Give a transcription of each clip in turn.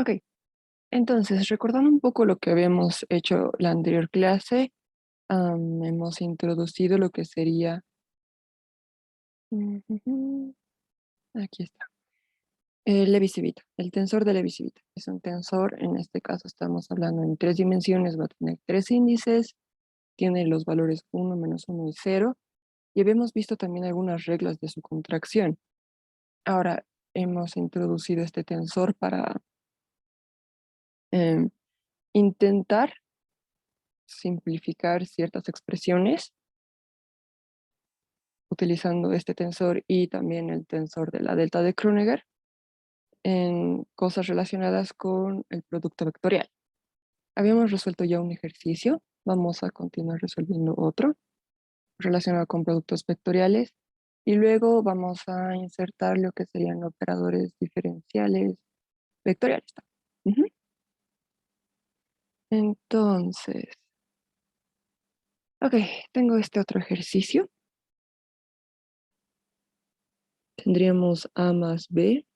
Ok, entonces, recordando un poco lo que habíamos hecho la anterior clase, hemos introducido lo que sería... Ujujú, aquí está. Levi-Civita, el tensor de Levi-Civita. Es un tensor, en este caso estamos hablando en tres dimensiones, va a tener tres índices, tiene los valores 1, -1 y 0, y habíamos visto también algunas reglas de su contracción. Ahora hemos introducido este tensor para em, intentar simplificar ciertas expresiones utilizando este tensor y también el tensor de la delta de Kronecker en cosas relacionadas con el producto vectorial. Habíamos resuelto ya un ejercicio, vamos a continuar resolviendo otro relacionado con productos vectoriales y luego vamos a insertar lo que serían operadores diferenciales vectoriales. Ujú. Entonces, ok, tengo este otro ejercicio. Tendríamos A más B,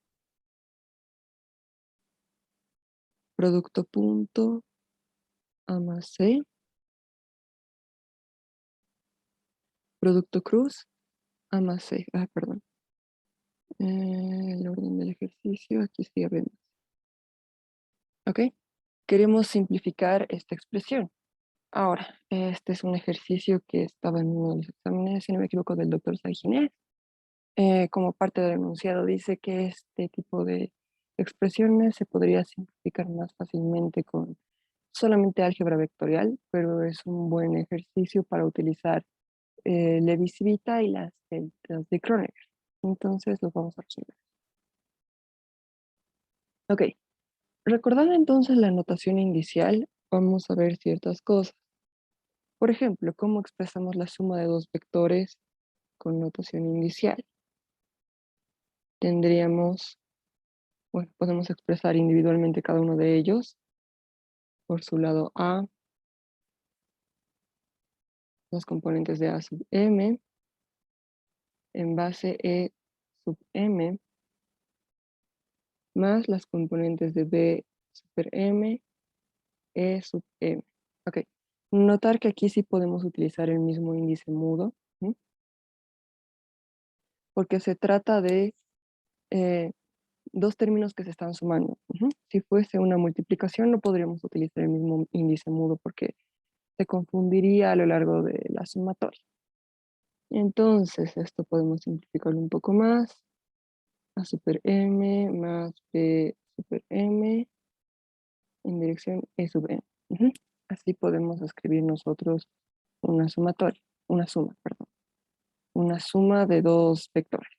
producto punto, A más C, producto cruz, A más C. Ah, perdón. El orden del ejercicio, aquí sí vemos. Ok, queremos simplificar esta expresión. Ahora, este es un ejercicio que estaba en uno de los exámenes, si no me equivoco, del doctor Saginés. Como parte del enunciado dice que este tipo de expresiones se podría simplificar más fácilmente con solamente álgebra vectorial, pero es un buen ejercicio para utilizar Levi-Civita y las deltas de Kronecker. Entonces los vamos a resolver. Ok, recordando entonces la notación inicial, vamos a ver ciertas cosas. Por ejemplo, cómo expresamos la suma de dos vectores con notación inicial. Tendríamos, bueno, podemos expresar individualmente cada uno de ellos por su lado A, los componentes de A sub m, en base E sub m, más las componentes de B super m, E sub m. Ok, notar que aquí sí podemos utilizar el mismo índice mudo, ¿sí? Porque se trata de eh, dos términos que se están sumando. Si fuese una multiplicación no podríamos utilizar el mismo índice mudo porque se confundiría a lo largo de la sumatoria. Entonces esto podemos simplificarlo un poco más. A super m más b super m en dirección e sub m. Así podemos escribir nosotros una sumatoria, una suma de dos vectores.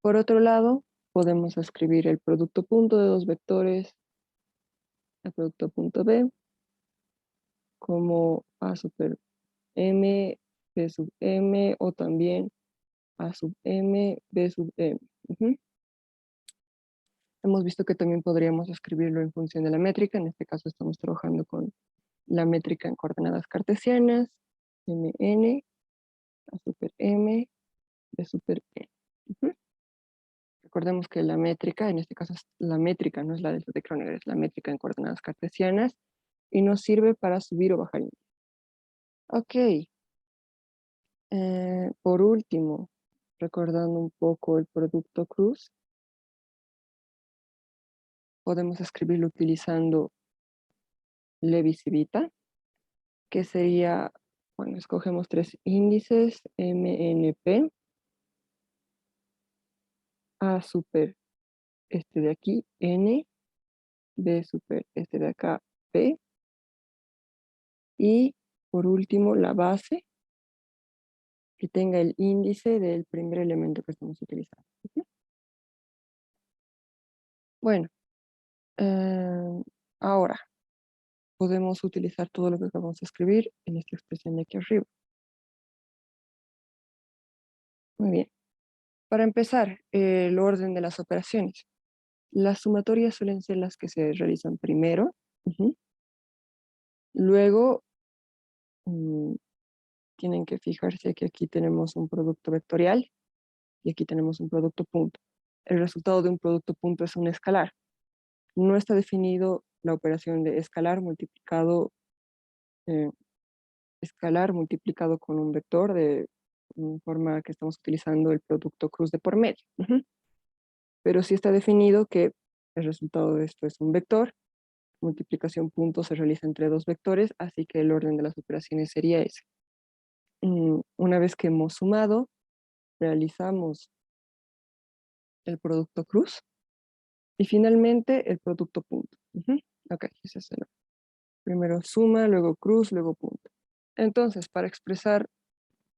Por otro lado, podemos escribir el producto punto de dos vectores, el producto punto b, como a super m, b sub m, o también a sub m, b sub m. Hemos visto que también podríamos escribirlo en función de la métrica. En este caso estamos trabajando con la métrica en coordenadas cartesianas, mn, a super m, b super m. Recordemos que la métrica, en este caso es la métrica, no es la delta de Kronecker, es la métrica en coordenadas cartesianas, y nos sirve para subir o bajar índice. Ok. Por último, recordando un poco el producto cruz, podemos escribirlo utilizando Levi-Civita, que sería, bueno, escogemos tres índices, MNP, A super este de aquí, N, B super este de acá, P, y por último la base, que tenga el índice del primer elemento que estamos utilizando. Bueno, ahora podemos utilizar todo lo que acabamos de escribir en esta expresión de aquí arriba. Muy bien. Para empezar, el orden de las operaciones. Las sumatorias suelen ser las que se realizan primero. Luego, tienen que fijarse que aquí tenemos un producto vectorial y aquí tenemos un producto punto. El resultado de un producto punto es un escalar. no está definido la operación de eh, escalar multiplicado con un vector de forma que estamos utilizando el producto cruz de por medio. Pero sí está definido que el resultado de esto es un vector, multiplicación punto se realiza entre dos vectores, así que el orden de las operaciones sería ese. Una vez que hemos sumado, realizamos el producto cruz y finalmente el producto punto. Ok, ese es el primero suma, luego cruz, luego punto. Entonces, para expresar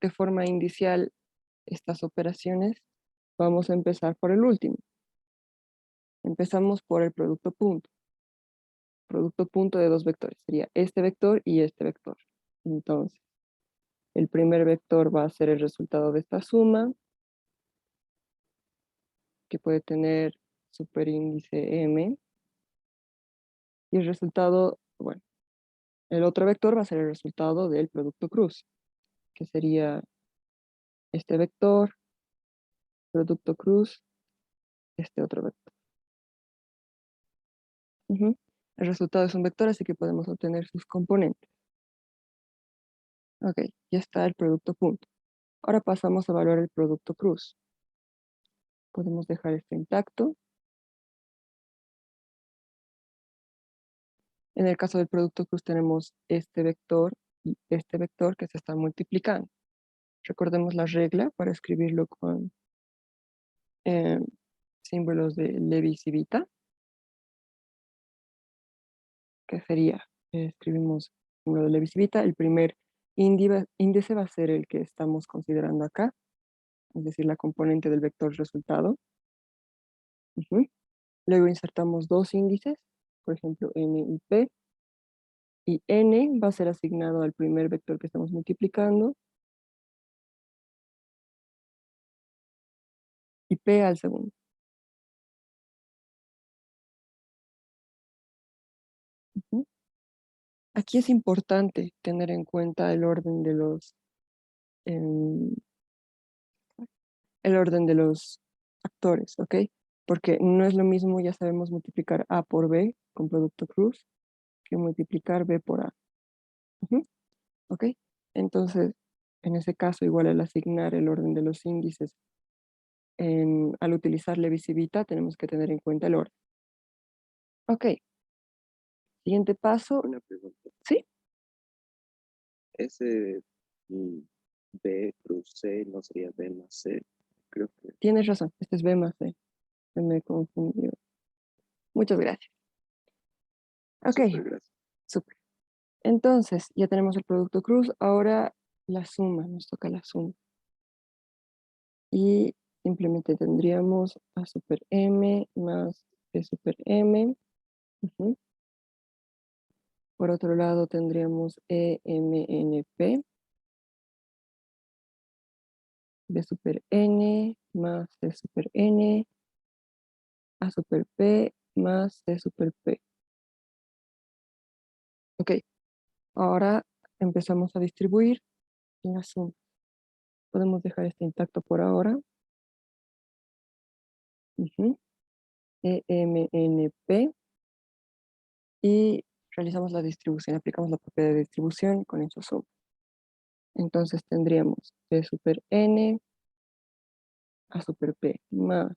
de forma indicial estas operaciones, vamos a empezar por el último. Empezamos por el producto punto. Producto punto de dos vectores. Sería este vector y este vector. Entonces, el primer vector va a ser el resultado de esta suma, que puede tener superíndice m. Y el resultado, bueno, el otro vector va a ser el resultado del producto cruz, que sería este vector, producto cruz, este otro vector. El resultado es un vector, así que podemos obtener sus componentes. Ok, ya está el producto punto. Ahora pasamos a evaluar el producto cruz. Podemos dejar esto intacto. En el caso del producto cruz tenemos este vector y este vector que se están multiplicando. Recordemos la regla para escribirlo con símbolos de Levi-Civita, que sería, escribimos el símbolo de Levi-Civita, el primer índice va a ser el que estamos considerando acá, es decir, la componente del vector resultado. Luego insertamos dos índices, por ejemplo, n y p, y n va a ser asignado al primer vector que estamos multiplicando, y p al segundo. Aquí es importante tener en cuenta em, el orden de los factores, ¿ok? Porque no es lo mismo, ya sabemos, multiplicar A por B con producto cruz que multiplicar B por A. ¿Ok? Entonces, en ese caso, igual al asignar el orden de los índices, al utilizar Levi-Civita, tenemos que tener en cuenta el orden. Ok, siguiente paso. Una pregunta. ¿Sí? Ese B cruz C no sería B más C. Creo que. Tienes razón, este es B más C. Se me confundió. Muchas gracias. Ok, Súper, gracias. súper. Entonces, ya tenemos el producto cruz. Ahora la suma, nos toca la suma. Y simplemente tendríamos A super M más B super M. Por otro lado tendríamos EMNP, B super N más C super N, A super P más C super P. Ok, ahora empezamos a distribuir la suma. Podemos dejar este intacto por ahora. EMNP. Y realizamos la distribución, aplicamos la propiedad de distribución con eso suma. Entonces tendríamos P super N, A super P más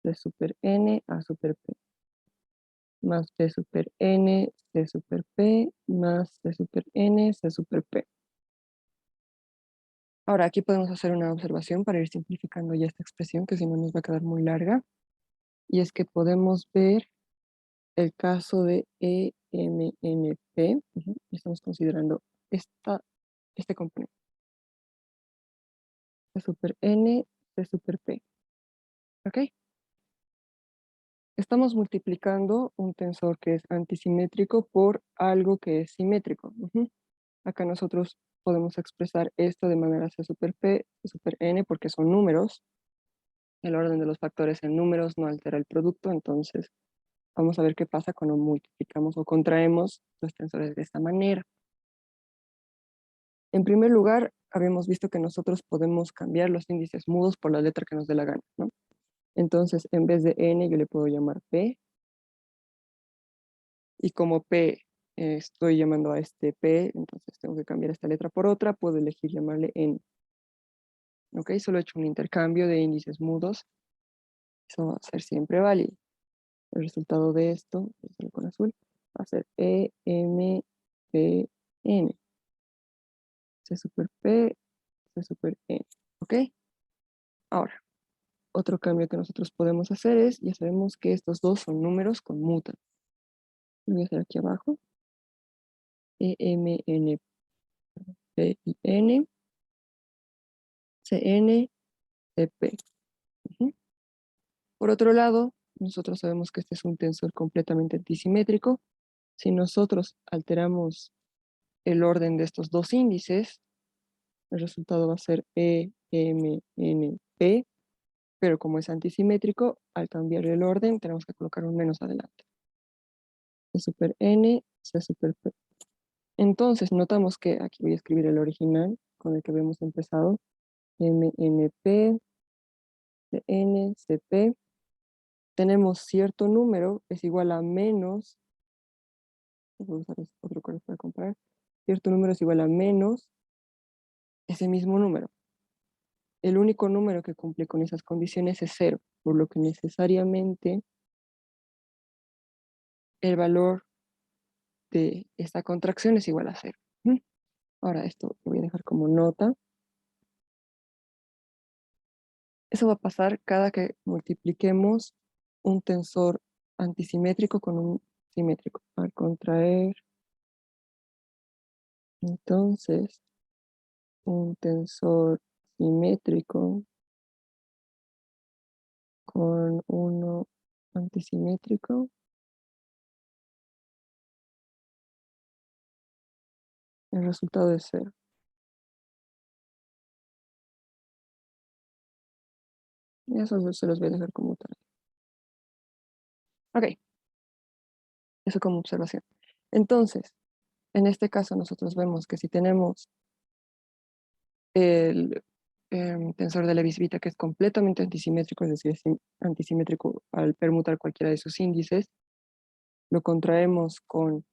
C super N, A super P más P super N, C super P más C super N, C super P. Ahora aquí podemos hacer una observación para ir simplificando ya esta expresión, que si no nos va a quedar muy larga. Y es que podemos ver el caso de EMNP. Estamos considerando este componente. C super N, C super P. ¿Ok? Estamos multiplicando un tensor que es antisimétrico por algo que es simétrico. Acá nosotros podemos expresar esto de manera C super P, C super N, porque son números. El orden de los factores en números no altera el producto, entonces vamos a ver qué pasa cuando multiplicamos o contraemos los tensores de esta manera. En primer lugar, habíamos visto que nosotros podemos cambiar los índices mudos por la letra que nos dé la gana, ¿no? Entonces, en vez de n, yo le puedo llamar p, Y como P, estoy llamando a este P, entonces tengo que cambiar esta letra por otra, puedo elegir llamarle N. ¿Ok? Solo he hecho un intercambio de índices mudos. Eso va a ser siempre válido. El resultado de esto, con azul, va a ser E, M, P, N. C super P, C super N. ¿Ok? Ahora, otro cambio que nosotros podemos hacer es, ya sabemos que estos dos son números conmutan. Lo voy a hacer aquí abajo. E, M, N, P, I, N, C, N, C, P. Ujú. Por otro lado, nosotros sabemos que este es un tensor completamente antisimétrico. Si nosotros alteramos el orden de estos dos índices, el resultado va a ser E, M, N, P, pero como es antisimétrico, al cambiar el orden tenemos que colocar un menos adelante. C super N, C super P. Entonces notamos que aquí voy a escribir el original con el que habíamos empezado. M, N, P, C, N, C, P. Tenemos cierto número, es igual a menos, voy a usar otro color para comparar, cierto número es igual a menos ese mismo número. El único número que cumple con esas condiciones es 0, por lo que necesariamente el valor de esta contracción es igual a 0. Ahora esto lo voy a dejar como nota. Eso va a pasar cada que multipliquemos un tensor antisimétrico con un simétrico. Al contraer, entonces, un tensor simétrico con uno antisimétrico, el resultado es 0. Y eso se los voy a dejar como tal. Ok, eso como observación. Entonces, en este caso nosotros vemos que si tenemos el tensor de Levi-Civita que es completamente antisimétrico, es decir, es antisimétrico al permutar cualquiera de sus índices, lo contraemos con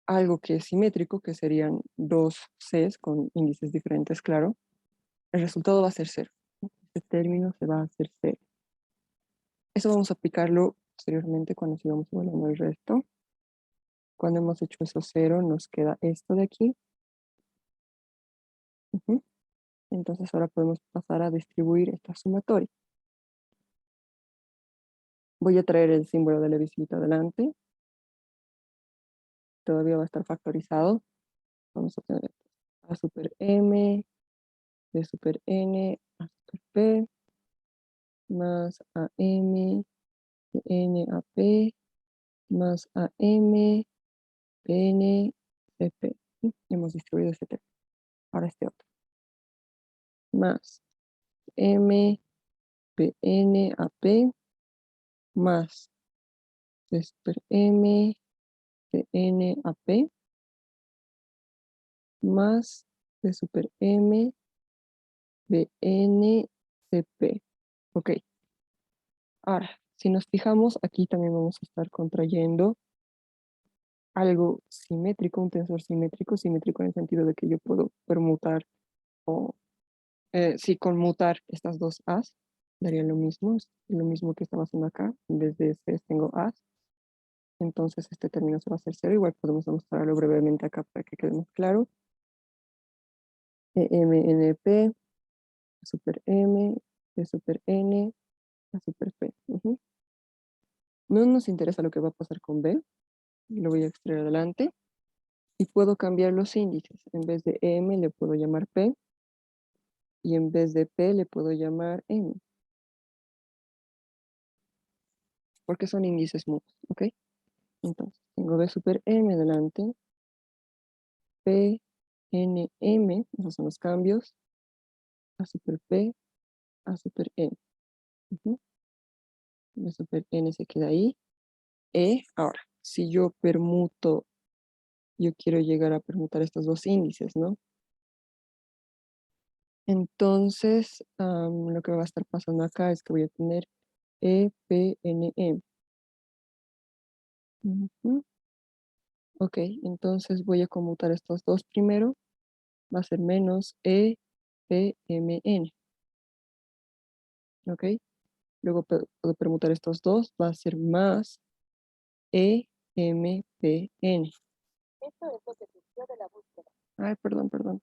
algo que es simétrico, que serían dos Cs con índices diferentes, claro, el resultado va a ser 0. Este término se va a hacer 0. Eso vamos a aplicarlo posteriormente cuando sigamos evaluando el resto. Cuando hemos hecho eso 0, nos queda esto de aquí. Entonces ahora podemos pasar a distribuir esta sumatoria. Voy a traer el símbolo de Levi-Civita adelante. Todavía va a estar factorizado. Vamos a tener A super M, B super N, A super P, más AM, N a P, más AM, PN, CP. Hemos distribuido este término. Ahora este otro. Más M, PN a P, más C super M, PN a P, más C super M, BN, CP. Ok. Ahora, si nos fijamos, aquí también vamos a estar contrayendo algo simétrico, un tensor simétrico, simétrico en el sentido de que yo puedo permutar o, sí, conmutar estas dos A's, daría lo mismo, es lo mismo que estaba haciendo acá, en vez de C's tengo A's, entonces este término se va a hacer 0, igual podemos demostrarlo brevemente acá para que quede más claro. EMNP, A super M, P super N, A super P. No nos interesa lo que va a pasar con B, lo voy a extraer adelante. Y puedo cambiar los índices. En vez de M le puedo llamar P. Y en vez de P le puedo llamar M. Porque son índices mudos, ¿ok? Entonces, tengo B super M delante. P, N, M. Esos son los cambios. A super P, A super N. B super N se queda ahí. Ahora, si yo permuto, yo quiero llegar a permutar estos dos índices, ¿no? Entonces, lo que va a estar pasando acá es que voy a tener E, P, N, M. Ok, entonces voy a conmutar estos dos primero. Va a ser menos E, P, M, N. Ok, luego puedo permutar estos dos. Va a ser más E, M, P, N. Esto es lo que surgió de la búsqueda. Ay, perdón, perdón.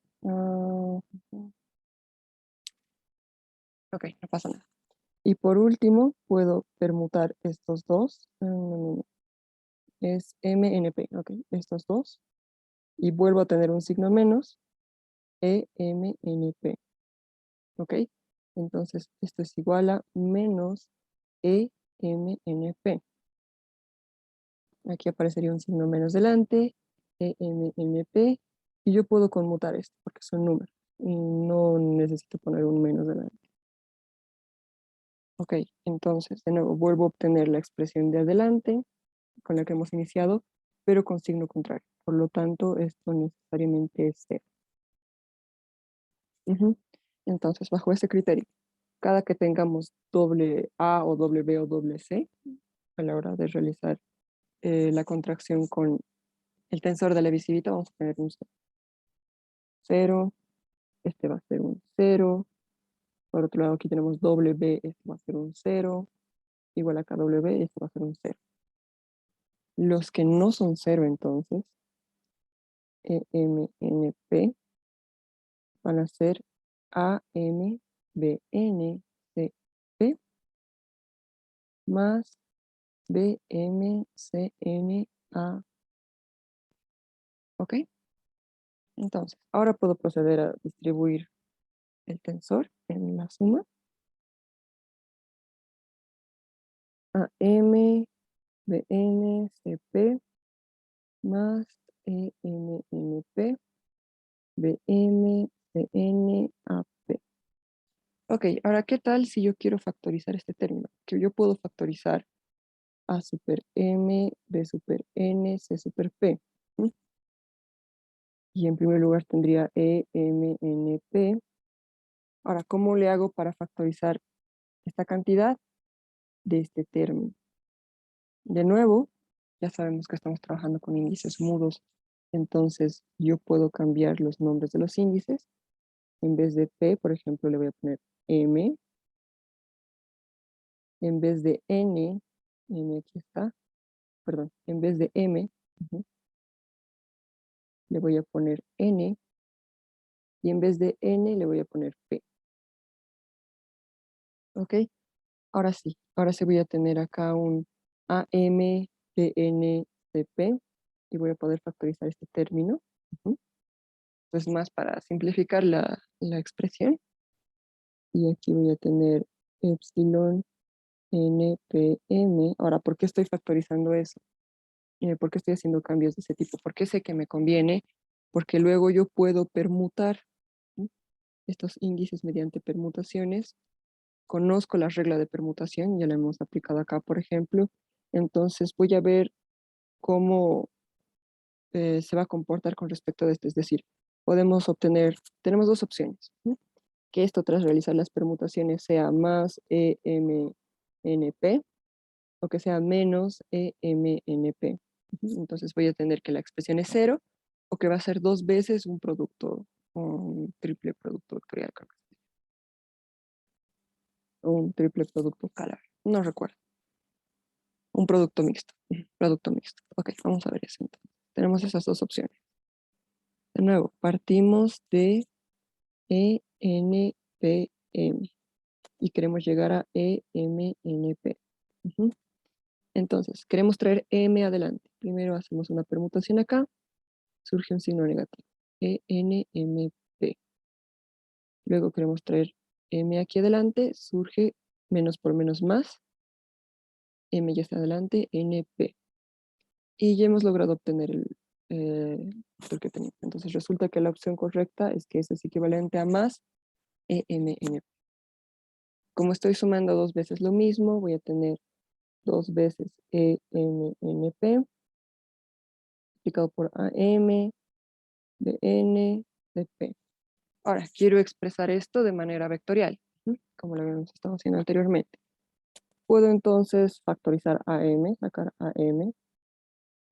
Ok, no pasa nada. Y por último, puedo permutar estos dos. Es MNP, ok, estos dos. Y vuelvo a tener un signo menos, EMNP, ok. Entonces, esto es igual a menos EMNP. Aquí aparecería un signo menos delante, EMNP, y yo puedo conmutar esto porque son números. Y no necesito poner un menos delante. Ok, entonces, de nuevo, vuelvo a obtener la expresión de adelante con la que hemos iniciado, pero con signo contrario. Por lo tanto, esto necesariamente es cero. Entonces, bajo ese criterio, cada que tengamos doble A o doble B o doble C, a la hora de realizar la contracción con el tensor de la visivita, vamos a tener un cero, este va a ser un cero, por otro lado aquí tenemos doble B, este va a ser un cero, igual acá doble B, este va a ser un cero. Los que no son cero entonces, EMNP, van a ser AMBNCP más BMCNA. ¿Ok? Entonces, ahora puedo proceder a distribuir el tensor en la suma. AMBNCP más EMNP BMCNAP. Ok, ahora, ¿qué tal si yo quiero factorizar este término? Que yo puedo factorizar A super M, B super N, C super P. ¿Mm? Y en primer lugar tendría E, M, N, P. Ahora, ¿cómo le hago para factorizar esta cantidad de este término? De nuevo, ya sabemos que estamos trabajando con índices mudos. Entonces, yo puedo cambiar los nombres de los índices. En vez de P, por ejemplo, le voy a poner M. En vez de N, N aquí está, perdón, en vez de M, le voy a poner N. Y en vez de N, le voy a poner P. ¿Ok? Ahora sí voy a tener acá un AMPNCP y voy a poder factorizar este término. Entonces, más para simplificar la expresión. Y aquí voy a tener epsilon NPM. Ahora, ¿por qué estoy factorizando eso? ¿Por qué estoy haciendo cambios de ese tipo? ¿Por qué sé que me conviene? Porque luego yo puedo permutar, ¿sí?, estos índices mediante permutaciones. Conozco la regla de permutación, ya la hemos aplicado acá, por ejemplo. Entonces voy a ver cómo se va a comportar con respecto a esto. Es decir, tenemos dos opciones, ¿sí? Que esto tras realizar las permutaciones sea más EMNP o que sea menos EMNP. Entonces voy a tener que la expresión es cero o que va a ser dos veces un producto, un triple producto vectorial, creo que sí, o un triple producto escalar, no recuerdo. Un producto mixto. Producto mixto. Ok, vamos a ver eso entonces. Tenemos esas dos opciones. De nuevo, partimos de ENPM y queremos llegar a EMNP. Entonces, queremos traer M adelante. Primero hacemos una permutación acá, surge un signo negativo. ENMP. Luego queremos traer M aquí adelante, surge menos por menos más. M ya está adelante, NP. Y ya hemos logrado obtener el que tenía. Entonces resulta que la opción correcta es que eso es equivalente a más EMNP. Como estoy sumando dos veces lo mismo, voy a tener dos veces EMNP multiplicado por AM de N de P. Ahora, quiero expresar esto de manera vectorial, como lo habíamos estado haciendo anteriormente. Puedo entonces factorizar AM, sacar AM,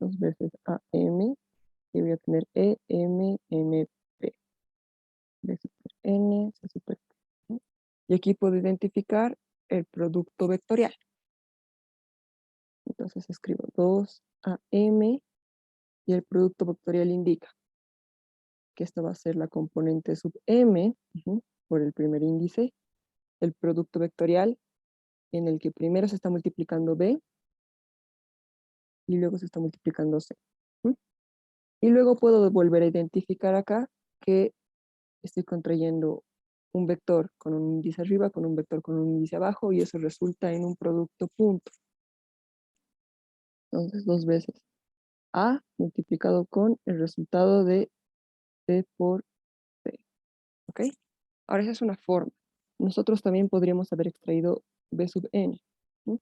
2 veces AM, y voy a tener EMNP. B super N, C super P, ¿no? Y aquí puedo identificar el producto vectorial. Entonces escribo 2AM y el producto vectorial indica que esto va a ser la componente sub M por el primer índice, el producto vectorial en el que primero se está multiplicando B y luego se está multiplicando C. Y luego puedo volver a identificar acá que estoy contrayendo un vector con un índice arriba, con un vector con un índice abajo, y eso resulta en un producto punto. Entonces, 2 veces A multiplicado con el resultado de C por C. ¿Ok? Ahora esa es una forma. Nosotros también podríamos haber extraído B sub n, ¿no?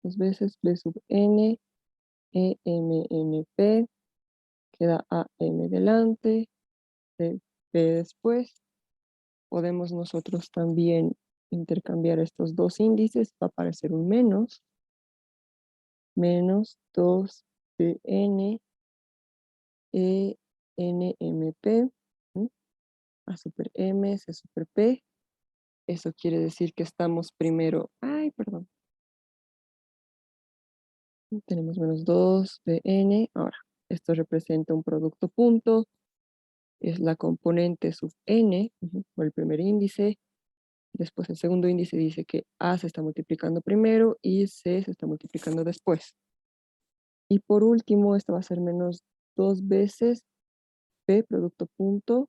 2 veces B sub n, E, M, N, P, queda A, M delante, C, P después. Podemos nosotros también intercambiar estos dos índices, va a aparecer un menos 2 de n e n m p, ¿sí? A super m, c super p. Eso quiere decir que estamos primero, ay, perdón. Tenemos menos 2 de n. Ahora, esto representa un producto punto, es la componente sub n, por el primer índice. Después el segundo índice dice que A se está multiplicando primero y C se está multiplicando después. Y por último, esto va a ser menos 2 veces P producto punto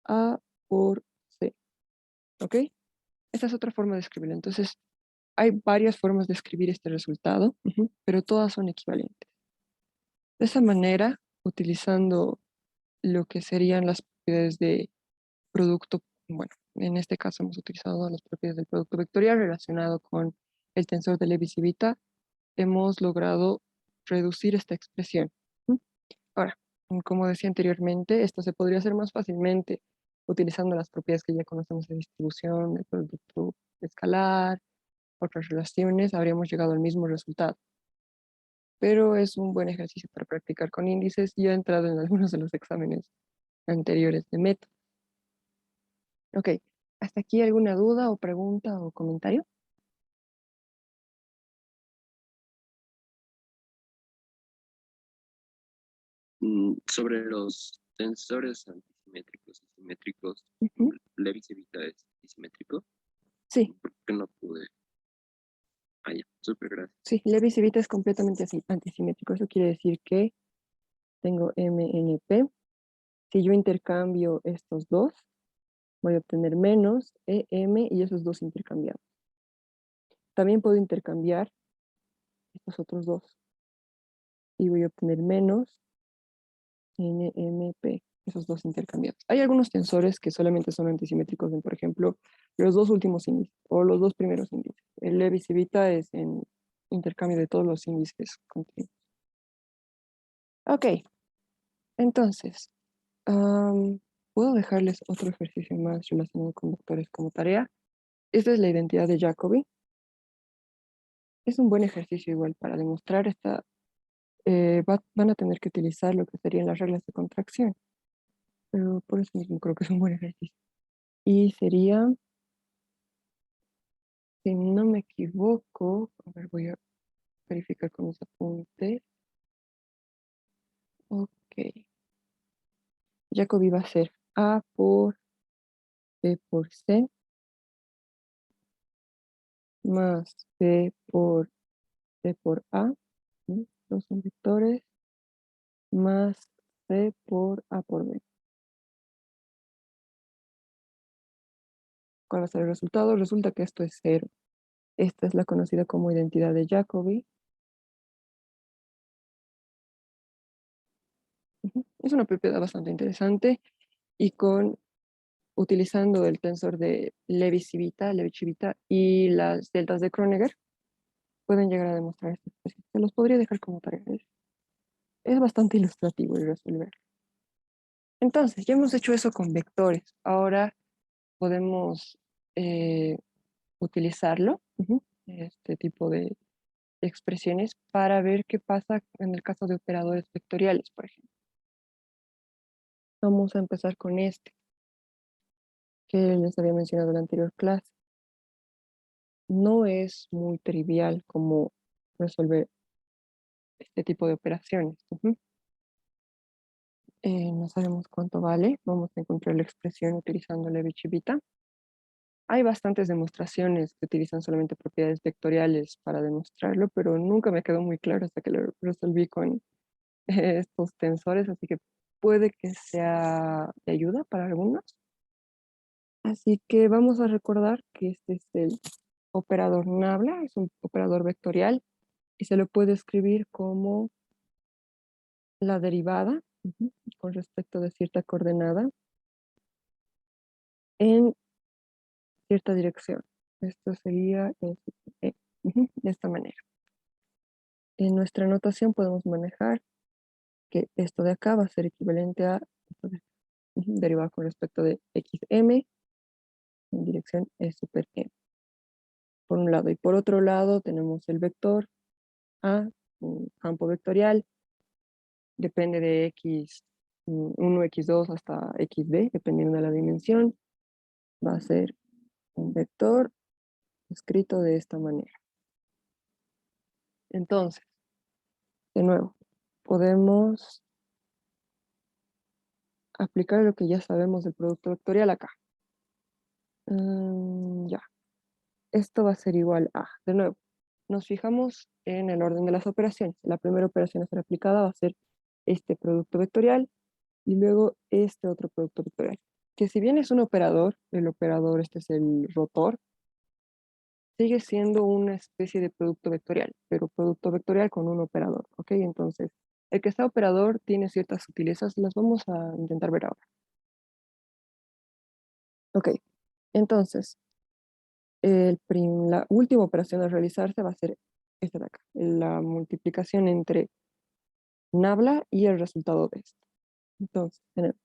A por C. ¿Ok? Esta es otra forma de escribirlo. Entonces, hay varias formas de escribir este resultado, pero todas son equivalentes. De esa manera, utilizando lo que serían las propiedades de producto, bueno, en este caso hemos utilizado las propiedades del producto vectorial relacionado con el tensor de Levi-Civita, hemos logrado reducir esta expresión. Ahora, como decía anteriormente, esto se podría hacer más fácilmente utilizando las propiedades que ya conocemos de distribución, el producto escalar, otras relaciones, habríamos llegado al mismo resultado. Pero es un buen ejercicio para practicar con índices y ha entrado en algunos de los exámenes anteriores de método. Ok, ¿hasta aquí alguna duda o pregunta o comentario? Sobre los tensores antisimétricos y simétricos, Ujú. Levi-Civita es disimétrico. Sí, ¿Por qué no pude? Ah, ya, súper gracias. sí, Levi-Civita es completamente antisimétrico. Eso quiere decir que tengo MNP. Si yo intercambio estos dos, voy a obtener menos EM y esos dos intercambiados. También puedo intercambiar estos otros dos y voy a obtener menos NMP, esos dos intercambiados. Hay algunos tensores que solamente son antisimétricos en, por ejemplo, los dos últimos índices o los dos primeros índices. El Levi-Civita es en intercambio de todos los índices continuos. Ok, entonces, puedo dejarles otro ejercicio más relacionado con vectores como tarea. Esta es la identidad de Jacobi. Es un buen ejercicio igual para demostrar esta. Van a tener que utilizar lo que serían las reglas de contracción, pero por eso mismo creo que es un buen ejercicio. Y sería, si no me equivoco, a ver, voy a verificar con los apuntes. Ok. Jacobi va a ser A por B por C más B por C por A, ¿sí? Los son vectores, más C por A por B. ¿Cuál va a ser el resultado? Resulta que esto es 0. Esta es la conocida como identidad de Jacobi. Es una propiedad bastante interesante y utilizando el tensor de Levi-Civita y las deltas de Kronecker, pueden llegar a demostrar esta especie. Se los podría dejar como tarea. Es bastante ilustrativo y resolver. Entonces, ya hemos hecho eso con vectores. Ahora podemos utilizarlo, este tipo de expresiones para ver qué pasa en el caso de operadores vectoriales, por ejemplo. Vamos a empezar con este, que les había mencionado en la anterior clase. No es muy trivial como resolver este tipo de operaciones. No sabemos cuánto vale. Vamos a encontrar la expresión utilizando Levi-Civita. Hay bastantes demostraciones que utilizan solamente propiedades vectoriales para demostrarlo, pero nunca me quedó muy claro hasta que lo resolví con estos tensores, así que puede que sea de ayuda para algunos. Así que vamos a recordar que este es el operador nabla, es un operador vectorial y se lo puede escribir como la derivada con respecto de cierta coordenada en cierta dirección. Esto sería de esta manera. En nuestra notación podemos manejar que esto de acá va a ser equivalente a esto de derivada con respecto de xm en dirección e super m. Por un lado. Y por otro lado tenemos el vector A, un campo vectorial, depende de x1, x2 hasta xd, dependiendo de la dimensión. Va a ser un vector escrito de esta manera. Entonces, de nuevo, podemos aplicar lo que ya sabemos del producto vectorial acá. Ya. Esto va a ser igual a, de nuevo, nos fijamos en el orden de las operaciones. La primera operación a ser aplicada va a ser este producto vectorial y luego este otro producto vectorial. Que si bien es un operador, el operador, este es el rotor, sigue siendo una especie de producto vectorial, pero producto vectorial con un operador, ¿ok? Entonces, el que está operador tiene ciertas sutilezas, las vamos a intentar ver ahora. Ok, entonces, la última operación a realizarse va a ser esta de acá, la multiplicación entre nabla y el resultado de esto. Entonces, tenemos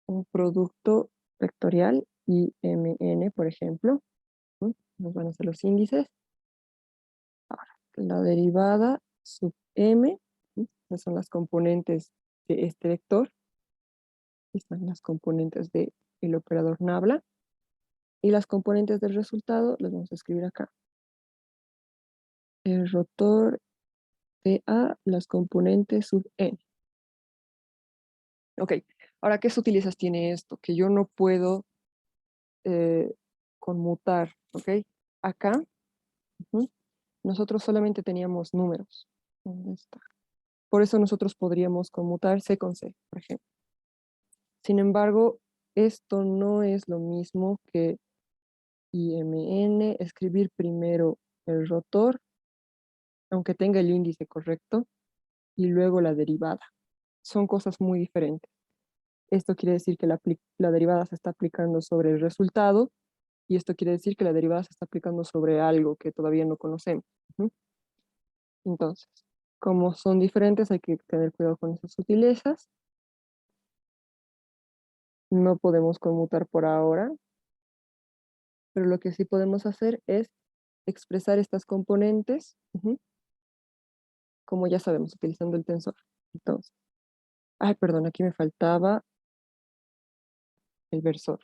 un producto vectorial IMN, por ejemplo, nos van a hacer los índices. Ahora, la derivada sub m, estas son las componentes de este vector. Están las componentes del operador nabla. Y las componentes del resultado las vamos a escribir acá. El rotor de A, las componentes sub n. Ok, ahora, ¿qué sutilezas tiene esto? Que yo no puedo conmutar, ¿ok? Acá, nosotros solamente teníamos números. ¿Dónde está? Por eso nosotros podríamos conmutar C con C, por ejemplo. Sin embargo, esto no es lo mismo que IMN, escribir primero el rotor, aunque tenga el índice correcto, y luego la derivada. Son cosas muy diferentes. Esto quiere decir que la derivada se está aplicando sobre el resultado, y esto quiere decir que la derivada se está aplicando sobre algo que todavía no conocemos. Entonces, como son diferentes, hay que tener cuidado con esas sutilezas. No podemos conmutar por ahora, pero lo que sí podemos hacer es expresar estas componentes, como ya sabemos, utilizando el tensor. Entonces, perdón, aquí me faltaba el versor.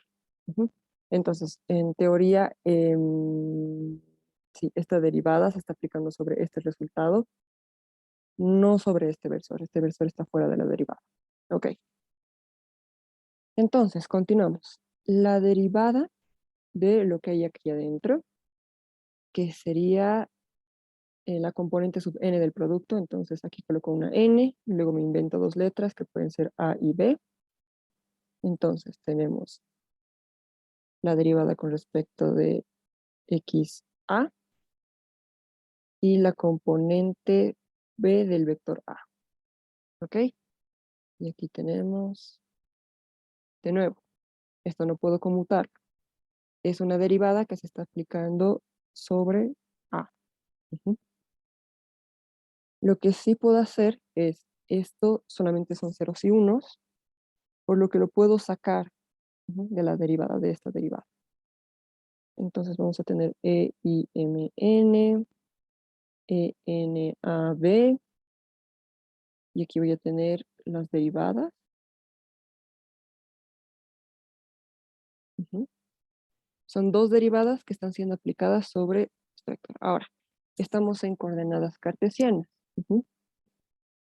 Entonces, en teoría, sí, esta derivada se está aplicando sobre este resultado, no sobre este versor. Este versor está fuera de la derivada. Ok. Entonces, continuamos. La derivada de lo que hay aquí adentro, que sería la componente sub n del producto. Entonces aquí coloco una n, luego me invento dos letras que pueden ser a y b. Entonces tenemos la derivada con respecto de xa y la componente b del vector a. ¿Ok? Y aquí tenemos, de nuevo, esto no puedo conmutar. Es una derivada que se está aplicando sobre a. Lo que sí puedo hacer es, esto solamente son ceros y unos, por lo que lo puedo sacar de la derivada de esta derivada. Entonces vamos a tener e i m n ENAB. Y aquí voy a tener las derivadas. Son dos derivadas que están siendo aplicadas sobre este vector. Ahora, estamos en coordenadas cartesianas.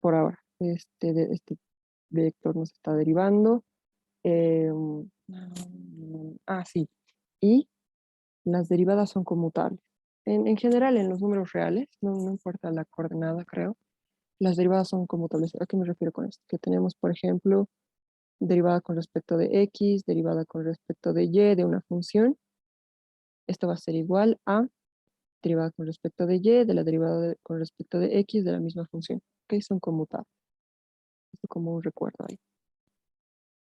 Por ahora, este vector nos está derivando. Sí. Y las derivadas son conmutables. En general, en los números reales, no importa la coordenada, creo, las derivadas son conmutables. ¿A qué me refiero con esto? Que tenemos, por ejemplo, derivada con respecto de x, derivada con respecto de y de una función. Esto va a ser igual a derivada con respecto de y, de la derivada con respecto de x de la misma función. ¿Ok? Son conmutables. Esto como un recuerdo ahí,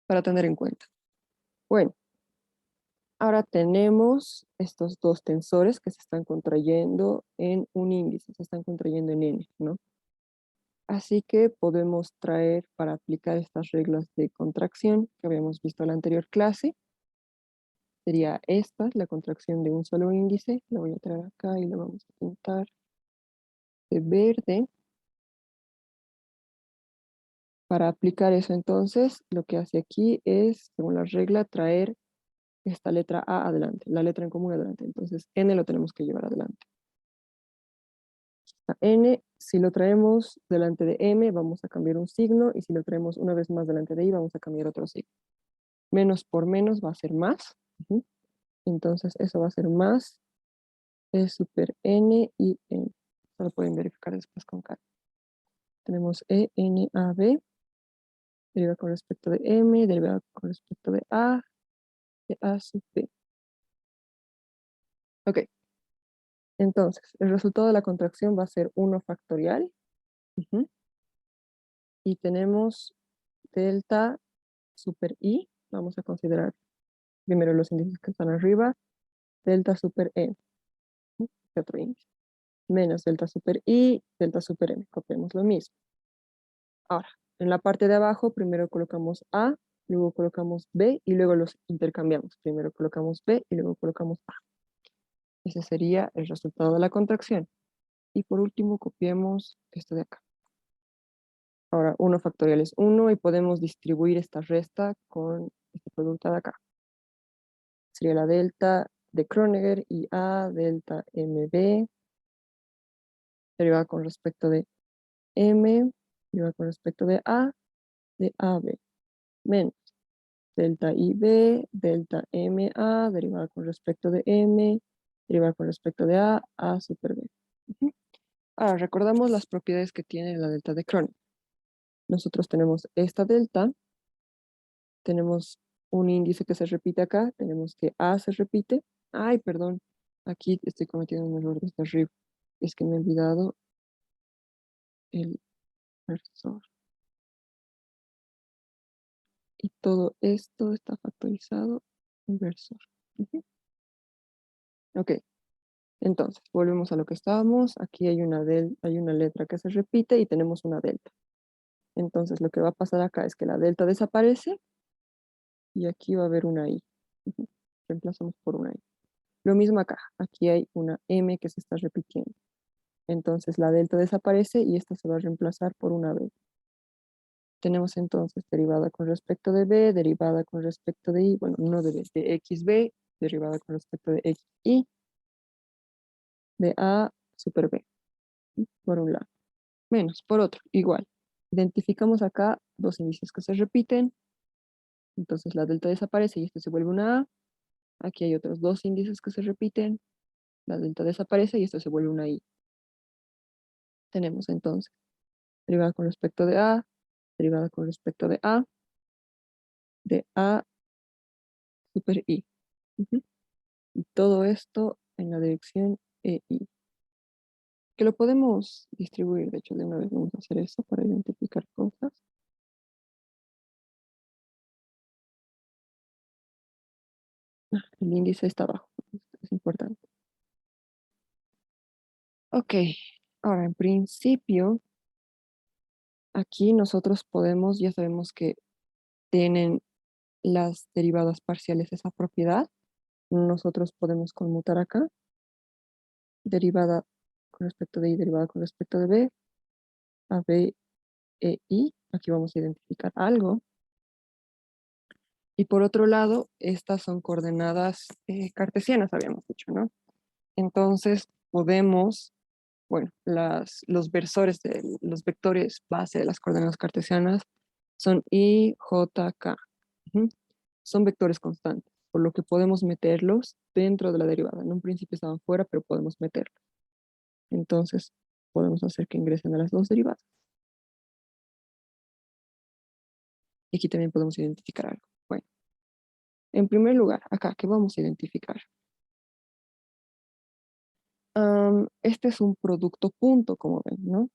para tener en cuenta. Bueno, ahora tenemos estos dos tensores que se están contrayendo en un índice, se están contrayendo en n, ¿no? Así que podemos traer para aplicar estas reglas de contracción que habíamos visto en la anterior clase. Sería esta, la contracción de un solo índice. La voy a traer acá y la vamos a pintar de verde. Para aplicar eso entonces, lo que hace aquí es, según la regla, traer esta letra A adelante, la letra en común adelante. Entonces, N lo tenemos que llevar adelante. A N, si lo traemos delante de M, vamos a cambiar un signo, y si lo traemos una vez más delante de I, vamos a cambiar otro signo. Menos por menos va a ser más. Entonces, eso va a ser más E super N y N. Lo pueden verificar después con calma. Tenemos E, N, A, B, deriva con respecto de M, deriva con respecto de A sub B. Ok, entonces, el resultado de la contracción va a ser 1 factorial. Y tenemos delta super I. Vamos a considerar primero los índices que están arriba. Delta super N. Otro índice. Menos delta super I, delta super M. Copiamos lo mismo. Ahora, en la parte de abajo, primero colocamos A, luego colocamos B y luego los intercambiamos. Primero colocamos B y luego colocamos A. Ese sería el resultado de la contracción. Y por último, copiemos esto de acá. Ahora, 1 factorial es 1 y podemos distribuir esta resta con este producto de acá. Sería la delta de Kronecker y A delta MB derivada con respecto de M, derivada con respecto de AB, menos delta IB, delta MA, derivada con respecto de M, derivada con respecto de A super B. Ahora, recordamos las propiedades que tiene la delta de Kronecker. Nosotros tenemos esta delta, tenemos un índice que se repite acá, tenemos que A se repite. Ay, perdón, aquí estoy cometiendo un error desde arriba. Es que me he olvidado el versor. Y todo esto está factorizado en versor. Ok, entonces volvemos a lo que estábamos. Aquí hay una letra que se repite y tenemos una delta. Entonces lo que va a pasar acá es que la delta desaparece y aquí va a haber una I. Reemplazamos por una I. Lo mismo acá, aquí hay una M que se está repitiendo. Entonces la delta desaparece y esta se va a reemplazar por una B. Tenemos entonces derivada con respecto de B, derivada con respecto de I, bueno, no de B, de XB, derivada con respecto de XI, de A super B, por un lado. Menos, por otro, igual. Identificamos acá dos índices que se repiten, entonces la delta desaparece y esto se vuelve una A. Aquí hay otros dos índices que se repiten, la delta desaparece y esto se vuelve una I. Tenemos entonces derivada con respecto de A, derivada con respecto de A super I. Y todo esto en la dirección EI. Que lo podemos distribuir, de hecho, de una vez vamos a hacer eso para identificar cosas. El índice está abajo, es importante. Ok, ahora en principio, aquí nosotros podemos, ya sabemos que tienen las derivadas parciales esa propiedad. Nosotros podemos conmutar acá. Derivada con respecto de I derivada con respecto de B, a B e I. Aquí vamos a identificar algo. Y por otro lado, estas son coordenadas cartesianas, habíamos dicho, ¿no? Entonces podemos, bueno, los versores de los vectores base de las coordenadas cartesianas son I, J, K. Ujú. Son vectores constantes, por lo que podemos meterlos dentro de la derivada. En un principio estaban fuera, pero podemos meterlos. Entonces podemos hacer que ingresen a las dos derivadas. Y aquí también podemos identificar algo. Bueno, en primer lugar, acá, ¿qué vamos a identificar? Este es un producto punto, como ven, ¿no?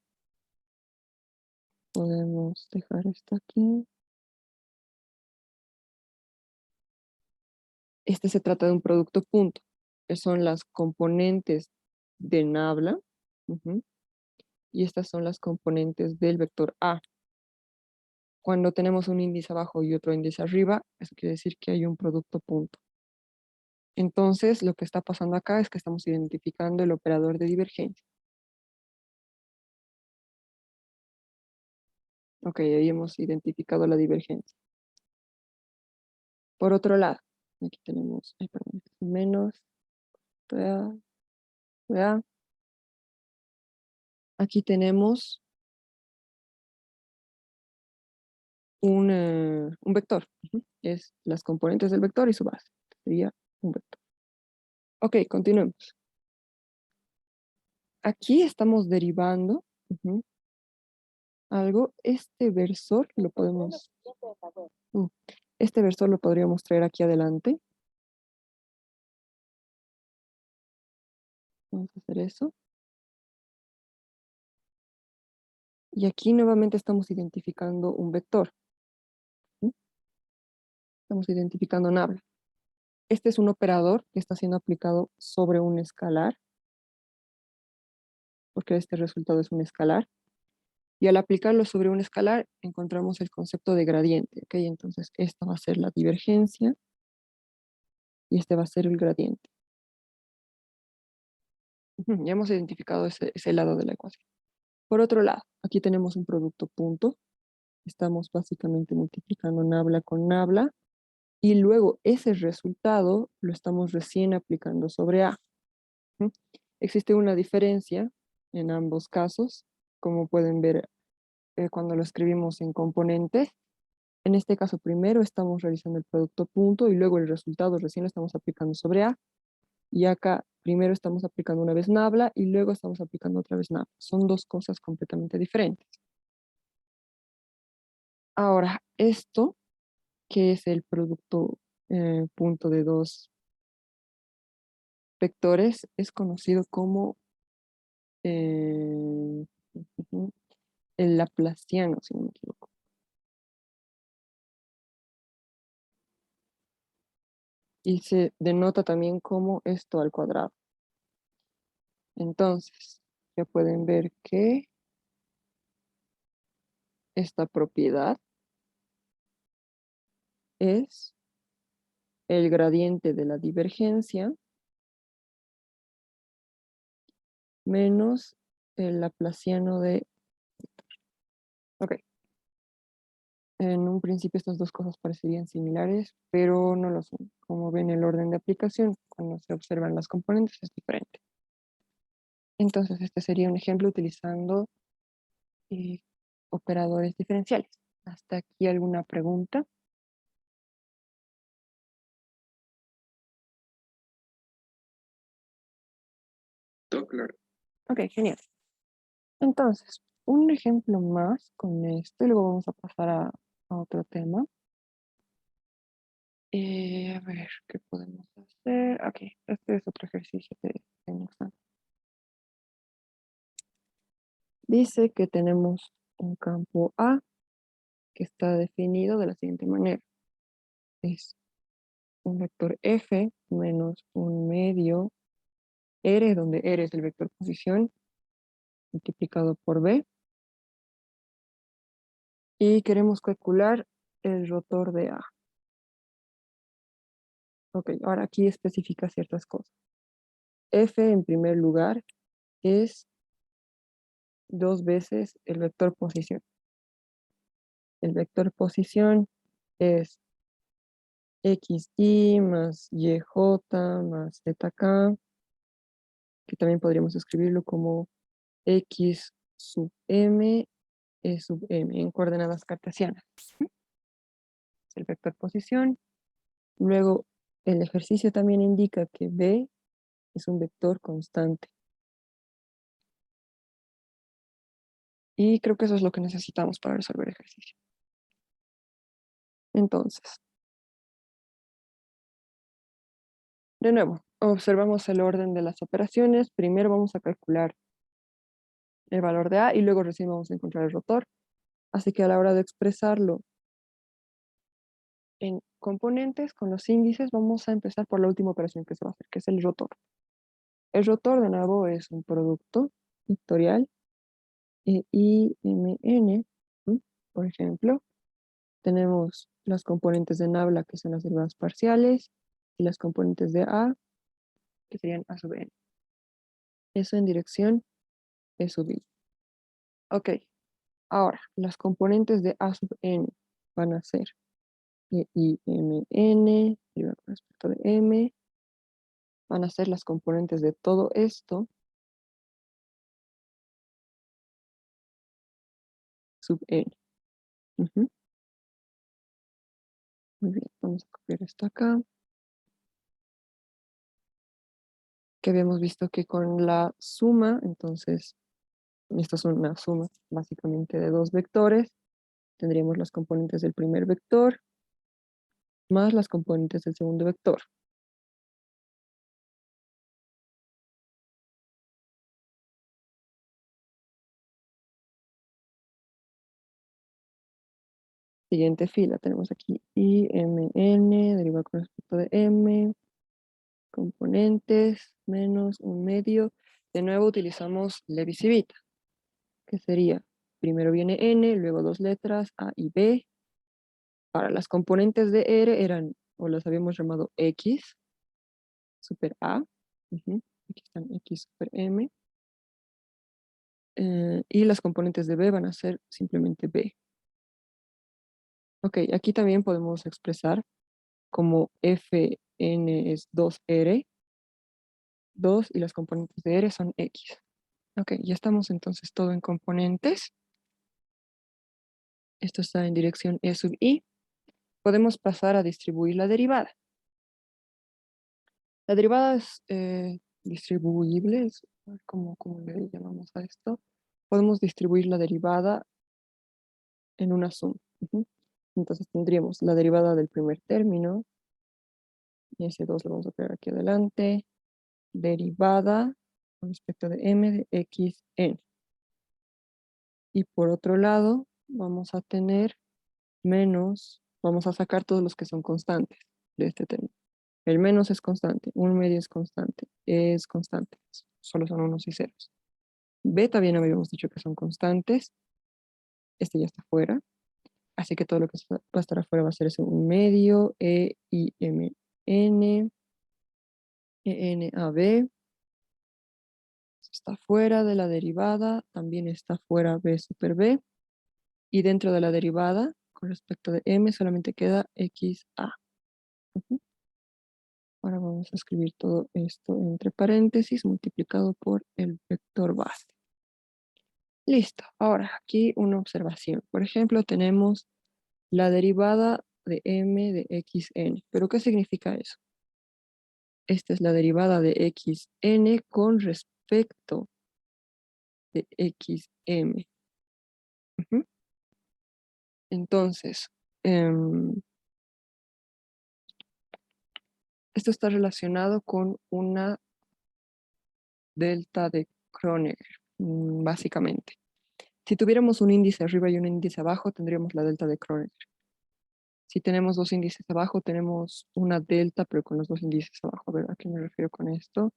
Podemos dejar esto aquí. Este se trata de un producto punto, que son las componentes de nabla, ujú, y estas son las componentes del vector A. Cuando tenemos un índice abajo y otro índice arriba, eso quiere decir que hay un producto punto. Entonces, lo que está pasando acá es que estamos identificando el operador de divergencia. Ok, ahí hemos identificado la divergencia. Por otro lado, aquí tenemos, ay, perdón, menos, vea, vea. Aquí tenemos un vector. Ujú. Es las componentes del vector y su base. Sería un vector. Ok, continuemos. Aquí estamos derivando ujú, algo. Este versor lo podemos... mm, este versor lo podríamos traer aquí adelante. Vamos a hacer eso. Y aquí nuevamente estamos identificando un vector. ¿Sí? Estamos identificando nabla. Este es un operador que está siendo aplicado sobre un escalar, porque este resultado es un escalar. Y al aplicarlo sobre un escalar, encontramos el concepto de gradiente. ¿Ok? Entonces, esta va a ser la divergencia y este va a ser el gradiente. Ujú, ya hemos identificado ese lado de la ecuación. Por otro lado, aquí tenemos un producto punto. Estamos básicamente multiplicando nabla con nabla. Y luego ese resultado lo estamos recién aplicando sobre A. ¿Mm? Existe una diferencia en ambos casos, como pueden ver cuando lo escribimos en componentes. En este caso, primero estamos realizando el producto punto y luego el resultado recién lo estamos aplicando sobre A. Y acá, primero estamos aplicando una vez nabla y luego estamos aplicando otra vez nabla. Son dos cosas completamente diferentes. Ahora, esto, que es el producto punto de dos vectores, es conocido como eh, el laplaciano, si no me equivoco. Y se denota también como esto al cuadrado. Entonces, ya pueden ver que esta propiedad es el gradiente de la divergencia menos el laplaciano de... Ok, en un principio estas dos cosas parecerían similares, pero no lo son. Como ven, el orden de aplicación, cuando se observan las componentes, es diferente. Entonces, este sería un ejemplo utilizando eh, operadores diferenciales. ¿Hasta aquí alguna pregunta? Todo claro. Ok, genial. Entonces, un ejemplo más con esto y luego vamos a pasar a otro tema. A ver, ¿qué podemos hacer? Aquí, este es otro ejercicio de Newton. Dice que tenemos un campo A que está definido de la siguiente manera. Es un vector F menos un medio R, donde R es el vector posición, multiplicado por B. Y queremos calcular el rotor de A. Ok, ahora aquí especifica ciertas cosas. F en primer lugar es 2 veces el vector posición. El vector posición es xy más yj más zk, que también podríamos escribirlo como x sub m e sub m en coordenadas cartesianas. Es el vector posición. Luego, el ejercicio también indica que b es un vector constante. Y creo que eso es lo que necesitamos para resolver el ejercicio. Entonces, de nuevo, observamos el orden de las operaciones. Primero vamos a calcular el valor de A y luego recién vamos a encontrar el rotor. Así que a la hora de expresarlo en componentes con los índices, vamos a empezar por la última operación que se va a hacer, que es el rotor. El rotor, de nuevo, es un producto vectorial IMN. Por ejemplo, tenemos las componentes de nabla, que son las derivadas parciales, y las componentes de A, que serían A sub n. Eso en dirección E sub i. Ok, ahora, las componentes de A sub n van a ser IMN, derivada con respecto de M, van a ser las componentes de todo esto, sub n. Ujú. Muy bien, vamos a copiar esto acá. Que habíamos visto que con la suma, entonces, esto es una suma básicamente de 2 vectores, tendríamos las componentes del primer vector más las componentes del segundo vector. Siguiente fila, tenemos aquí IMN, derivada con respecto de M, componentes, menos un medio. De nuevo utilizamos Levi Civita, que sería, primero viene N, luego 2 letras, A y B. Para las componentes de R eran, o las habíamos llamado X, super A. Aquí están X super M. Y las componentes de B van a ser simplemente B. Ok, aquí también podemos expresar como Fn es 2R, 2 y las componentes de R son X. Ok, ya estamos entonces todo en componentes. Esto está en dirección E sub I. Podemos pasar a distribuir la derivada. La derivada es distribuible, ¿cómo le llamamos a esto? Podemos distribuir la derivada en una suma. Entonces tendríamos la derivada del primer término, y ese 2 lo vamos a poner aquí adelante, derivada con respecto de m de x n. Y por otro lado, vamos a tener menos, vamos a sacar todos los que son constantes de este término. El menos es constante, un medio es constante, solo son unos y ceros. B también habíamos dicho que son constantes, este ya está fuera, así que todo lo que va a estar afuera va a ser ese un medio, E, I, M, N, E, N, A, B. Está fuera de la derivada, también está fuera B super B, y dentro de la derivada, con respecto de M, solamente queda XA. Ahora vamos a escribir todo esto entre paréntesis multiplicado por el vector base. Listo. Ahora aquí una observación. Por ejemplo, tenemos la derivada de m de xn. ¿Pero qué significa eso? Esta es la derivada de xn con respecto de xm. Entonces, esto está relacionado con una delta de Kronecker, básicamente. Si tuviéramos un índice arriba y un índice abajo, tendríamos la delta de Kronecker. Si tenemos 2 índices abajo, tenemos una delta, pero con los 2 índices abajo. A ver, ¿a qué me refiero con esto?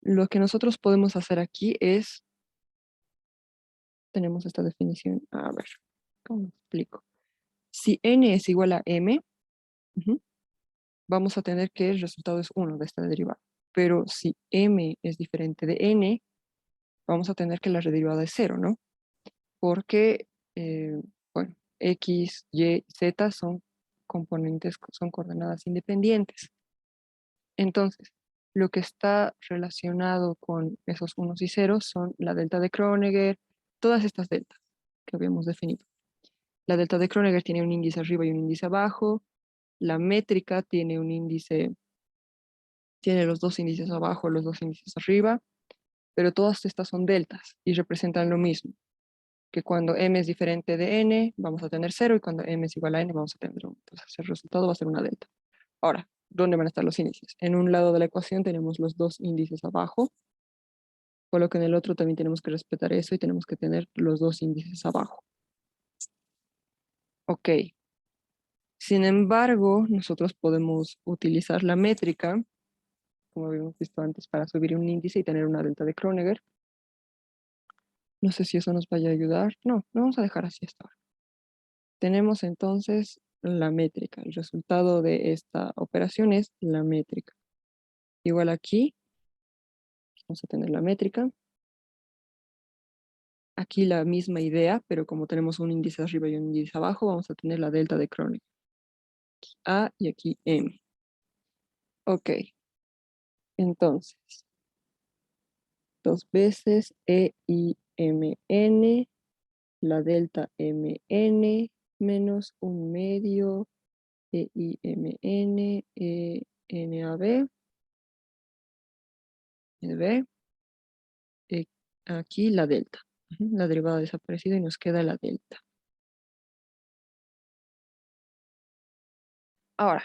Lo que nosotros podemos hacer aquí es, tenemos esta definición, a ver, ¿cómo explico? Si n es igual a m, vamos a tener que el resultado es 1 de esta derivada. pero si m es diferente de n, vamos a tener que la derivada es 0, ¿no? Porque, bueno, x, y, z son componentes, son coordenadas independientes. Entonces, lo que está relacionado con esos unos y ceros son la delta de Kronecker, todas estas deltas que habíamos definido. La delta de Kronecker tiene un índice arriba y un índice abajo. La métrica tiene un índice, tiene los dos índices abajo, los dos índices arriba, pero todas estas son deltas y representan lo mismo, que cuando m es diferente de n, vamos a tener 0, y cuando m es igual a n, vamos a tener 1. Entonces, el resultado va a ser una delta. Ahora, ¿dónde van a estar los índices? En un lado de la ecuación tenemos los dos índices abajo, por lo que en el otro también tenemos que respetar eso y tenemos que tener los dos índices abajo. Ok. Sin embargo, nosotros podemos utilizar la métrica, como habíamos visto antes, para subir un índice y tener una delta de Kronecker. No sé si eso nos vaya a ayudar. No, lo vamos a dejar así hasta ahora. Tenemos entonces la métrica. El resultado de esta operación es la métrica. Igual aquí, vamos a tener la métrica. Aquí la misma idea, pero como tenemos un índice arriba y un índice abajo, vamos a tener la delta de Kronecker. Aquí A y aquí M. Ok. Entonces, 2 veces E I M N, la delta M N menos 1/2 E I M N E N A B. B, aquí la delta. La derivada ha desaparecido y nos queda la delta. Ahora,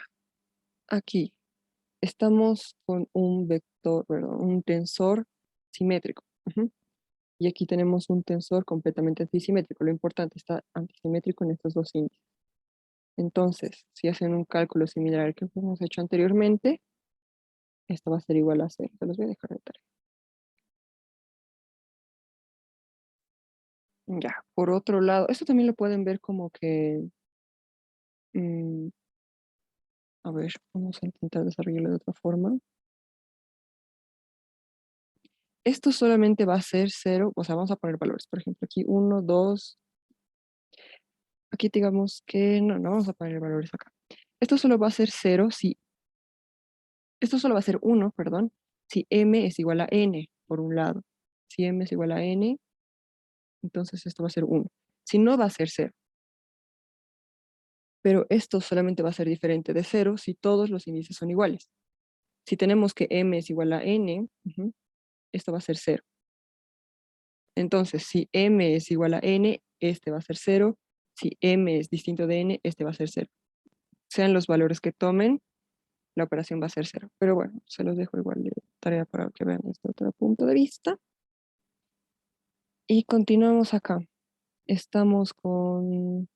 aquí estamos con un vector, perdón, un tensor simétrico. Y aquí tenemos un tensor completamente antisimétrico. Lo importante, está antisimétrico en estos dos índices. Entonces, si hacen un cálculo similar al que hemos hecho anteriormente, esto va a ser igual a 0. Se los voy a dejar de tarea. Ya, por otro lado, esto también lo pueden ver como que... a ver, vamos a intentar desarrollarlo de otra forma. Esto solamente va a ser 0, o sea, vamos a poner valores. Por ejemplo, aquí 1, 2. Aquí digamos que no vamos a poner valores acá. Esto solo va a ser 0 si... Esto solo va a ser 1, perdón, si m es igual a n, por un lado. Si m es igual a n, entonces esto va a ser 1. Si no, va a ser 0. Pero esto solamente va a ser diferente de 0 si todos los índices son iguales. Si tenemos que m es igual a n, esto va a ser 0. Entonces, si m es igual a n, este va a ser 0. Si m es distinto de n, este va a ser 0. Sean los valores que tomen, la operación va a ser 0. Pero bueno, se los dejo igual de tarea para que vean este otro punto de vista. Y continuamos acá. Estamos con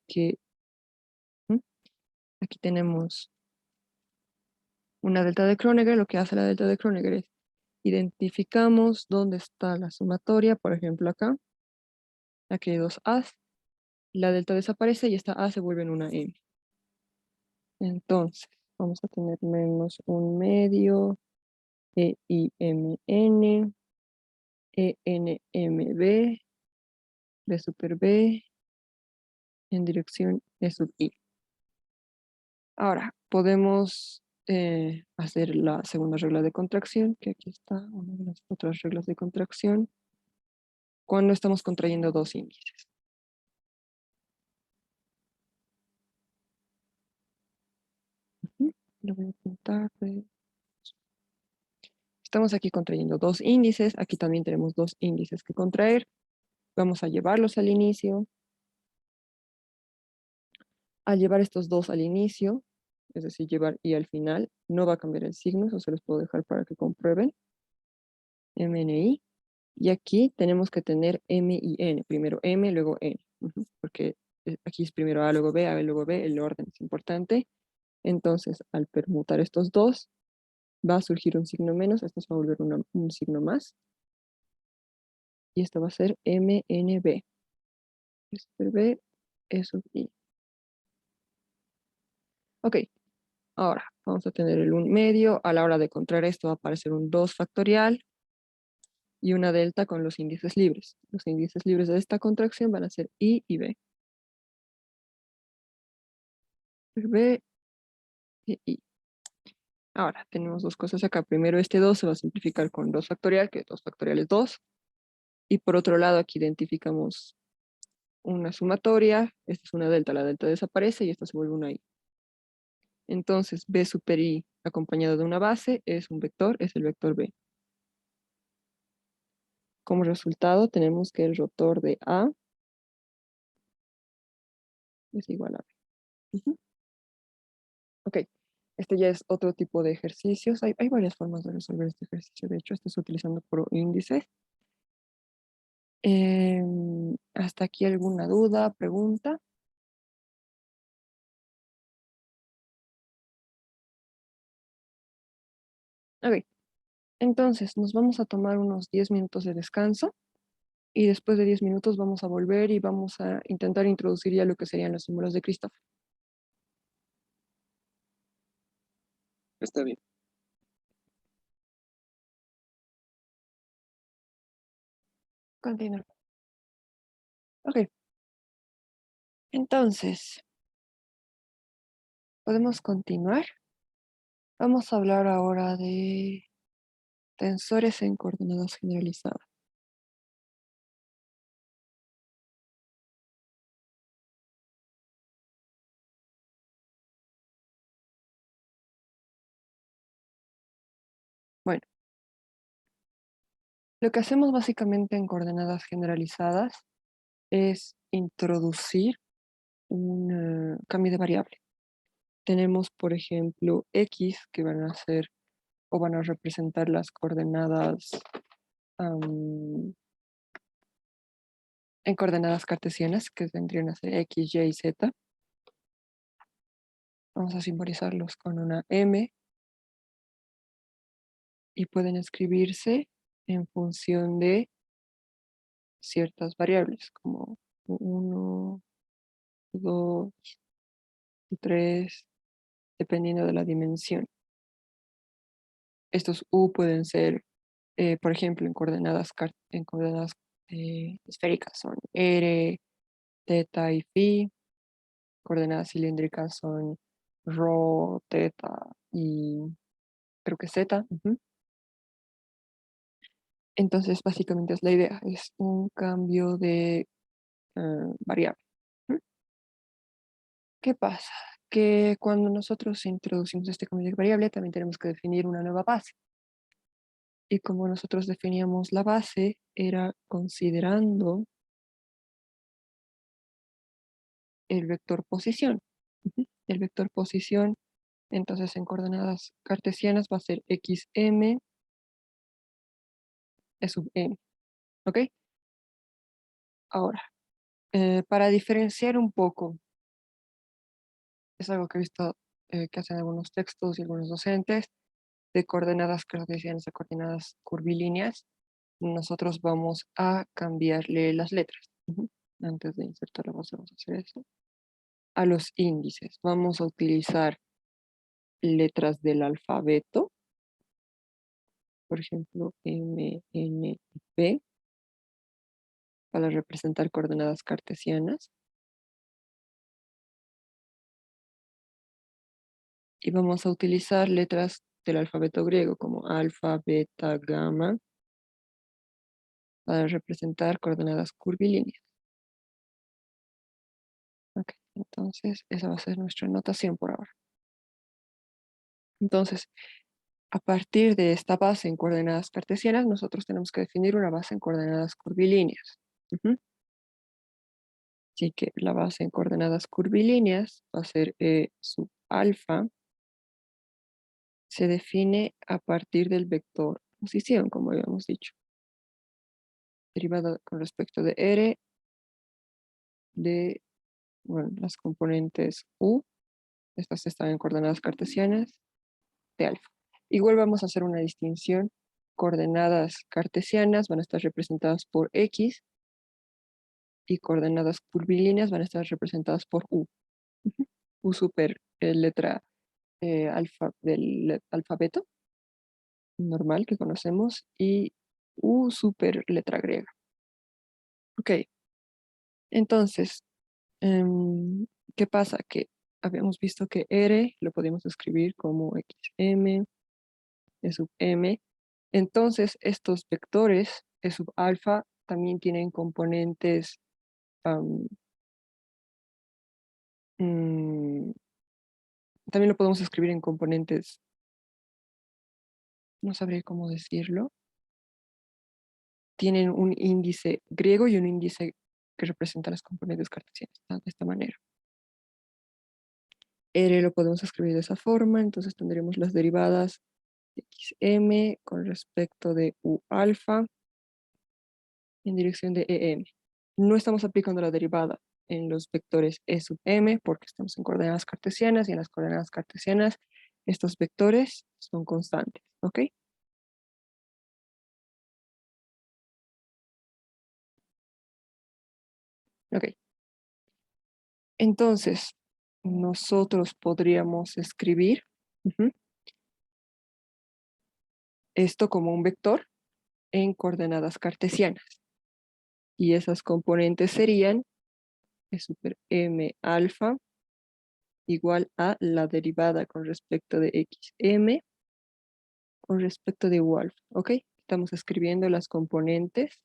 que aquí tenemos una delta de Kronecker. Lo que hace la delta de Kronecker es identificamos dónde está la sumatoria, por ejemplo acá. Aquí hay dos A's. La delta desaparece y esta A se vuelve en una M. Entonces, vamos a tener menos 1/2 E I M N E N M B B super B en dirección E sub I. Ahora, podemos hacer la segunda regla de contracción, que aquí está una de las otras reglas de contracción, cuando estamos contrayendo dos índices. Lo voy a pintar. Estamos aquí contrayendo dos índices, aquí también tenemos dos índices que contraer. Vamos a llevarlos al inicio. Al llevar estos dos al inicio, es decir, llevar y al final, no va a cambiar el signo, eso se los puedo dejar para que comprueben. MNI. Y aquí tenemos que tener M y N. Primero M, luego N. Porque aquí es primero A, luego B, A, luego B. El orden es importante. Entonces, al permutar estos dos, va a surgir un signo menos. Esto se va a volver un signo más. Y esto va a ser MNB. B, E sub I. Ok. Ahora, vamos a tener el 1 medio. A la hora de contraer esto va a aparecer un 2 factorial y una delta con los índices libres. Los índices libres de esta contracción van a ser I y B. B y I. Ahora, tenemos dos cosas acá. Primero, este 2 se va a simplificar con 2 factorial, que 2 factorial es 2. Y por otro lado, aquí identificamos una sumatoria. Esta es una delta. La delta desaparece y esta se vuelve una I. Entonces, B super I acompañado de una base es un vector, es el vector B. Como resultado, tenemos que el rotor de A es igual a B. Ujú. Ok, este ya es otro tipo de ejercicios. Hay varias formas de resolver este ejercicio. De hecho, este es utilizando por índices. ¿Hasta aquí alguna duda, pregunta? Ok, entonces nos vamos a tomar unos 10 minutos de descanso y después de 10 minutos vamos a volver y vamos a intentar introducir ya lo que serían los símbolos de Christoph. Está bien. Continuar. Ok, entonces, podemos continuar. Vamos a hablar ahora de tensores en coordenadas generalizadas. Bueno, lo que hacemos básicamente en coordenadas generalizadas es introducir un cambio de variable. Tenemos, por ejemplo, X, que van a ser o van a representar las coordenadas en coordenadas cartesianas, que vendrían a ser X, Y, Z. Vamos a simbolizarlos con una M y pueden escribirse en función de ciertas variables, como 1, 2 y 3, dependiendo de la dimensión. Estos U pueden ser, por ejemplo, en coordenadas esféricas son R, teta y phi. Coordenadas cilíndricas son rho, teta y creo que zeta. Entonces, básicamente es la idea, es un cambio de variable. ¿Mm? ¿Qué pasa? Que cuando nosotros introducimos este cambio de variable, también tenemos que definir una nueva base. Y como nosotros definíamos la base, era considerando el vector posición. El vector posición, entonces en coordenadas cartesianas va a ser xm e sub m. ¿Ok? Ahora, para diferenciar un poco, es algo que he visto que hacen algunos textos y algunos docentes, de coordenadas cartesianas a coordenadas curvilíneas, nosotros vamos a cambiarle las letras. Antes de insertar la base vamos a hacer eso. A los índices vamos a utilizar letras del alfabeto, por ejemplo, M, N y P, para representar coordenadas cartesianas. Y vamos a utilizar letras del alfabeto griego como alfa, beta, gamma, para representar coordenadas curvilíneas. Ok, entonces esa va a ser nuestra notación por ahora. Entonces, a partir de esta base en coordenadas cartesianas, nosotros tenemos que definir una base en coordenadas curvilíneas. Así que la base en coordenadas curvilíneas va a ser E sub alfa. Se define a partir del vector posición, como habíamos dicho. Derivada con respecto de R de las componentes U. Estas están en coordenadas cartesianas de alfa. Igual vamos a hacer una distinción. Coordenadas cartesianas van a estar representadas por X y coordenadas curvilíneas van a estar representadas por U. U super letra del alfabeto normal que conocemos y U super letra griega. Ok, entonces, ¿qué pasa? Que habíamos visto que R lo podemos escribir como XM, E sub M. Entonces, estos vectores E sub alfa también tienen componentes mm, también lo podemos escribir en componentes, no sabría cómo decirlo. Tienen un índice griego y un índice que representa las componentes cartesianas, de esta manera. R lo podemos escribir de esa forma, entonces tendremos las derivadas de xm con respecto de u alfa en dirección de em. No estamos aplicando la derivada en los vectores e sub m porque estamos en coordenadas cartesianas y en las coordenadas cartesianas estos vectores son constantes, ¿ok? Ok. Entonces, nosotros podríamos escribir esto como un vector en coordenadas cartesianas. Y esas componentes serían E super m alfa igual a la derivada con respecto de xm con respecto de u alfa. ¿Ok? Estamos escribiendo las componentes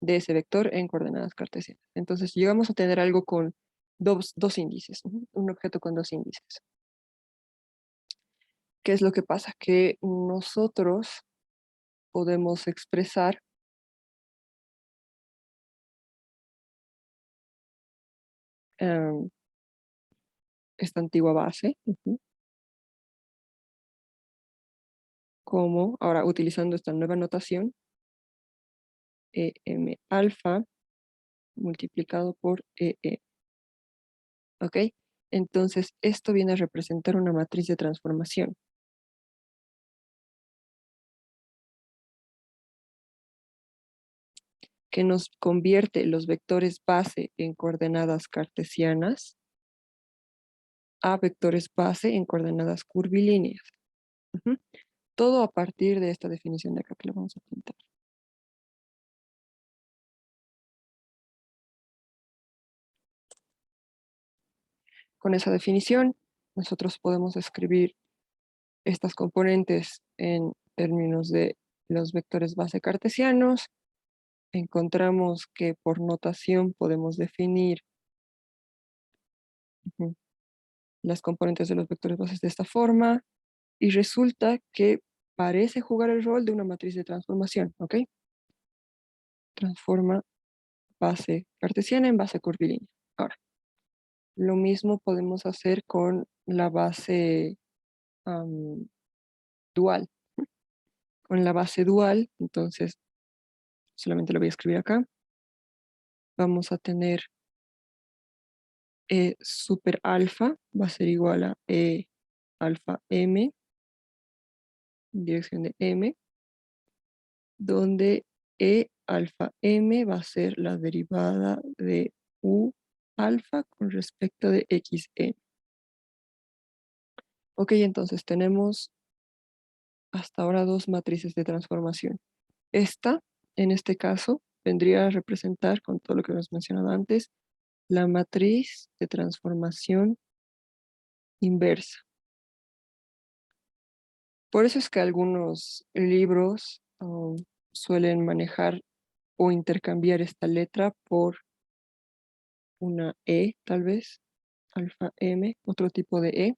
de ese vector en coordenadas cartesianas. Entonces llegamos a tener algo con dos índices, un objeto con dos índices. ¿Qué es lo que pasa? Que nosotros podemos expresar esta antigua base como, ahora utilizando esta nueva notación, em alfa multiplicado por EE. ¿Ok? Entonces, esto viene a representar una matriz de transformación. Que nos convierte los vectores base en coordenadas cartesianas a vectores base en coordenadas curvilíneas. Todo a partir de esta definición de acá que le vamos a pintar. Con esa definición, nosotros podemos escribir estas componentes en términos de los vectores base cartesianos. Encontramos que por notación podemos definir las componentes de los vectores bases de esta forma y resulta que parece jugar el rol de una matriz de transformación, ¿ok? Transforma base cartesiana en base curvilínea. Ahora, lo mismo podemos hacer con la base dual. Con la base dual, entonces, solamente lo voy a escribir acá, vamos a tener E super alfa, va a ser igual a E alfa m, en dirección de m, donde E alfa m va a ser la derivada de U alfa con respecto de xn. Ok, entonces tenemos hasta ahora dos matrices de transformación. Esta, en este caso, vendría a representar, con todo lo que hemos mencionado antes, la matriz de transformación inversa. Por eso es que algunos libros suelen manejar o intercambiar esta letra por una E, tal vez, alfa M, otro tipo de E.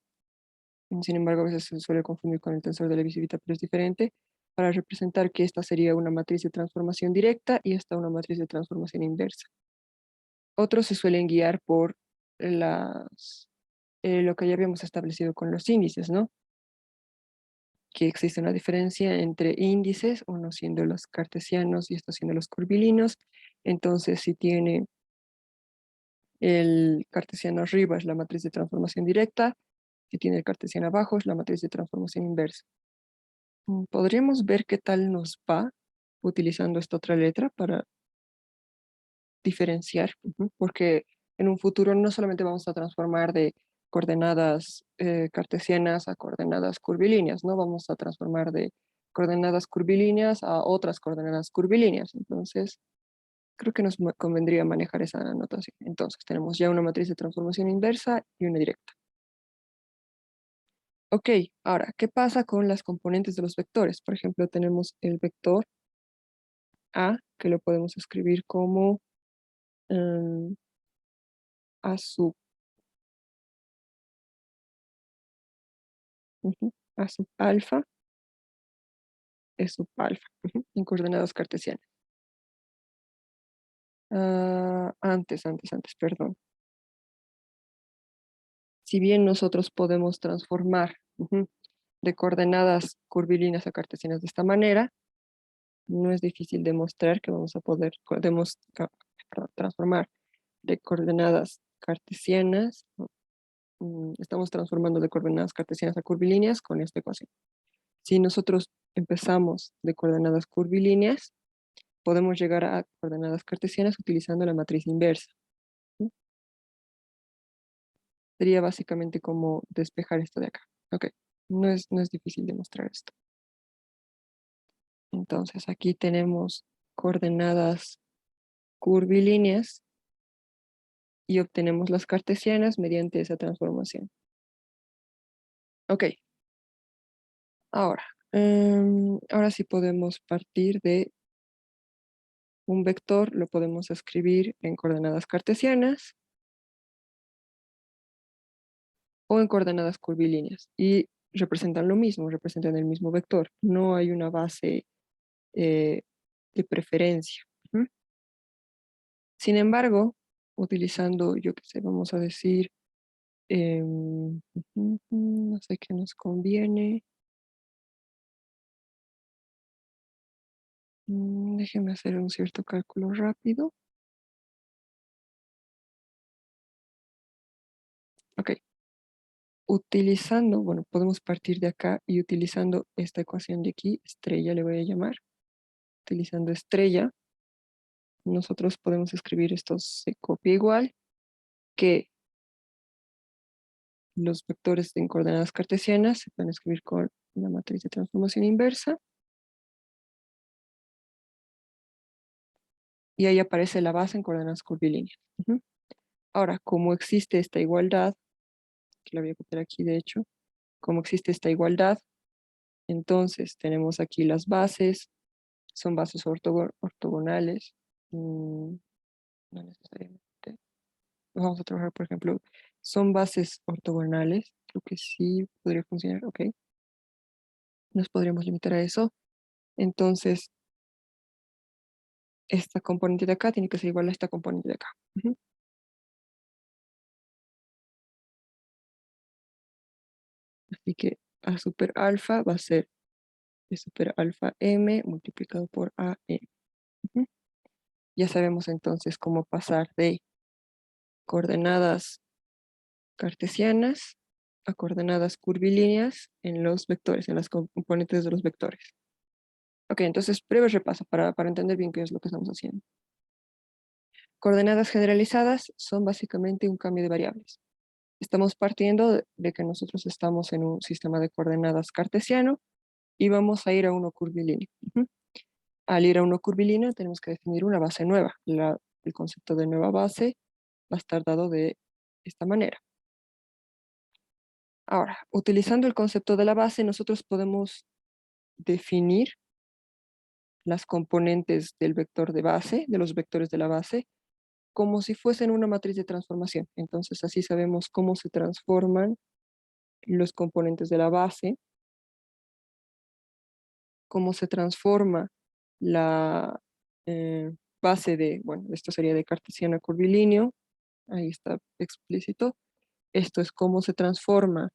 Sin embargo, a veces se suele confundir con el tensor de Levi-Civita, pero es diferente, para representar que esta sería una matriz de transformación directa y esta una matriz de transformación inversa. Otros se suelen guiar por lo que ya habíamos establecido con los índices, ¿no? Que existe una diferencia entre índices, uno siendo los cartesianos y estos siendo los curvilinos. Entonces, si tiene el cartesiano arriba es la matriz de transformación directa, si tiene el cartesiano abajo es la matriz de transformación inversa. Podríamos ver qué tal nos va utilizando esta otra letra para diferenciar, porque en un futuro no solamente vamos a transformar de coordenadas cartesianas a coordenadas curvilíneas, ¿no? Vamos a transformar de coordenadas curvilíneas a otras coordenadas curvilíneas. Entonces, creo que nos convendría manejar esa notación. Entonces, tenemos ya una matriz de transformación inversa y una directa. Ok, ahora, ¿qué pasa con las componentes de los vectores? Por ejemplo, tenemos el vector A, que lo podemos escribir como A sub, A sub alfa, E sub alfa, en coordenadas cartesianas. Antes, perdón. Si bien nosotros podemos transformar de coordenadas curvilíneas a cartesianas de esta manera, no es difícil demostrar que vamos a poder transformar de coordenadas cartesianas, estamos transformando de coordenadas cartesianas a curvilíneas con esta ecuación. Si nosotros empezamos de coordenadas curvilíneas, podemos llegar a coordenadas cartesianas utilizando la matriz inversa. Sería básicamente como despejar esto de acá. Ok, no es difícil demostrar esto. Entonces aquí tenemos coordenadas curvilíneas y obtenemos las cartesianas mediante esa transformación. Ok, ahora sí podemos partir de un vector, lo podemos escribir en coordenadas cartesianas o en coordenadas curvilíneas y representan lo mismo, representan el mismo vector. No hay una base de preferencia. Sin embargo, utilizando, yo qué sé, vamos a decir, no sé qué nos conviene. Déjenme hacer un cierto cálculo rápido. Ok. Utilizando, bueno, podemos partir de acá y utilizando esta ecuación de aquí, estrella le voy a llamar. Utilizando estrella, nosotros podemos escribir esto se copia igual que los vectores en coordenadas cartesianas se pueden escribir con la matriz de transformación inversa. Y ahí aparece la base en coordenadas curvilíneas. Ahora, como existe esta igualdad, que la voy a copiar aquí de hecho, como existe esta igualdad, entonces tenemos aquí las bases, son bases ortogonales, no necesariamente. Vamos a trabajar, por ejemplo, son bases ortogonales, creo que sí podría funcionar, ok. Nos podríamos limitar a eso. Entonces, esta componente de acá tiene que ser igual a esta componente de acá. Así que A super alfa va a ser E super alfa m multiplicado por AM. Ya sabemos entonces cómo pasar de coordenadas cartesianas a coordenadas curvilíneas en los vectores, en las componentes de los vectores. Ok, entonces breve repaso para entender bien qué es lo que estamos haciendo. Coordenadas generalizadas son básicamente un cambio de variables. Estamos partiendo de que nosotros estamos en un sistema de coordenadas cartesiano y vamos a ir a uno curvilíneo. Al ir a uno curvilíneo tenemos que definir una base nueva. El concepto de nueva base va a estar dado de esta manera. Ahora, utilizando el concepto de la base, nosotros podemos definir las componentes del vector de base, de los vectores de la base, como si fuesen una matriz de transformación. Entonces, así sabemos cómo se transforman los componentes de la base, cómo se transforma la base de, bueno, esto sería de cartesiano a curvilíneo, ahí está explícito. Esto es cómo se transforma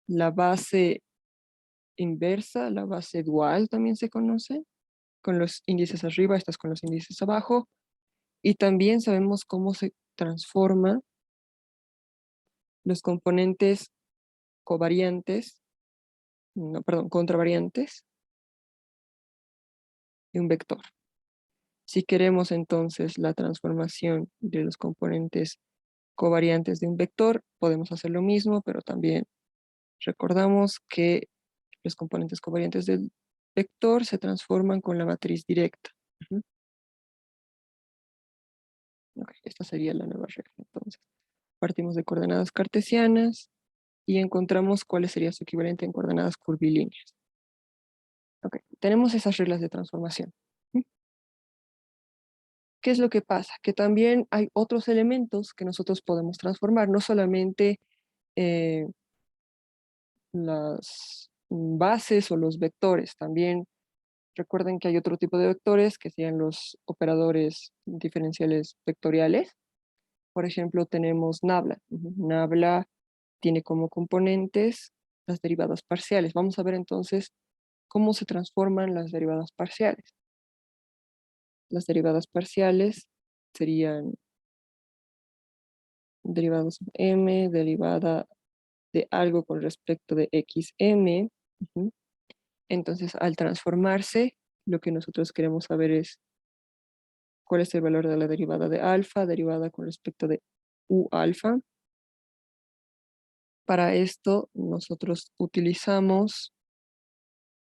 la base inversa, la base dual también se conoce, con los índices arriba, estas con los índices abajo. Y también sabemos cómo se transforman los componentes covariantes, no, perdón, contravariantes de un vector. Si queremos entonces la transformación de los componentes covariantes de un vector, podemos hacer lo mismo, pero también recordamos que los componentes covariantes del vector se transforman con la matriz directa. Ujú. Ok, esta sería la nueva regla. Entonces, partimos de coordenadas cartesianas y encontramos cuál sería su equivalente en coordenadas curvilíneas. Ok, tenemos esas reglas de transformación. ¿Mm? ¿Qué es lo que pasa? Que también hay otros elementos que nosotros podemos transformar, no solamente eh, las bases o los vectores, también recuerden que hay otro tipo de vectores que serían los operadores diferenciales vectoriales. Por ejemplo, tenemos nabla. Nabla tiene como componentes las derivadas parciales. Vamos a ver entonces cómo se transforman las derivadas parciales. Las derivadas parciales serían derivada sub m, derivada de algo con respecto de xm. Entonces, al transformarse, lo que nosotros queremos saber es cuál es el valor de la derivada de alfa, derivada con respecto de u alfa. Para esto, nosotros utilizamos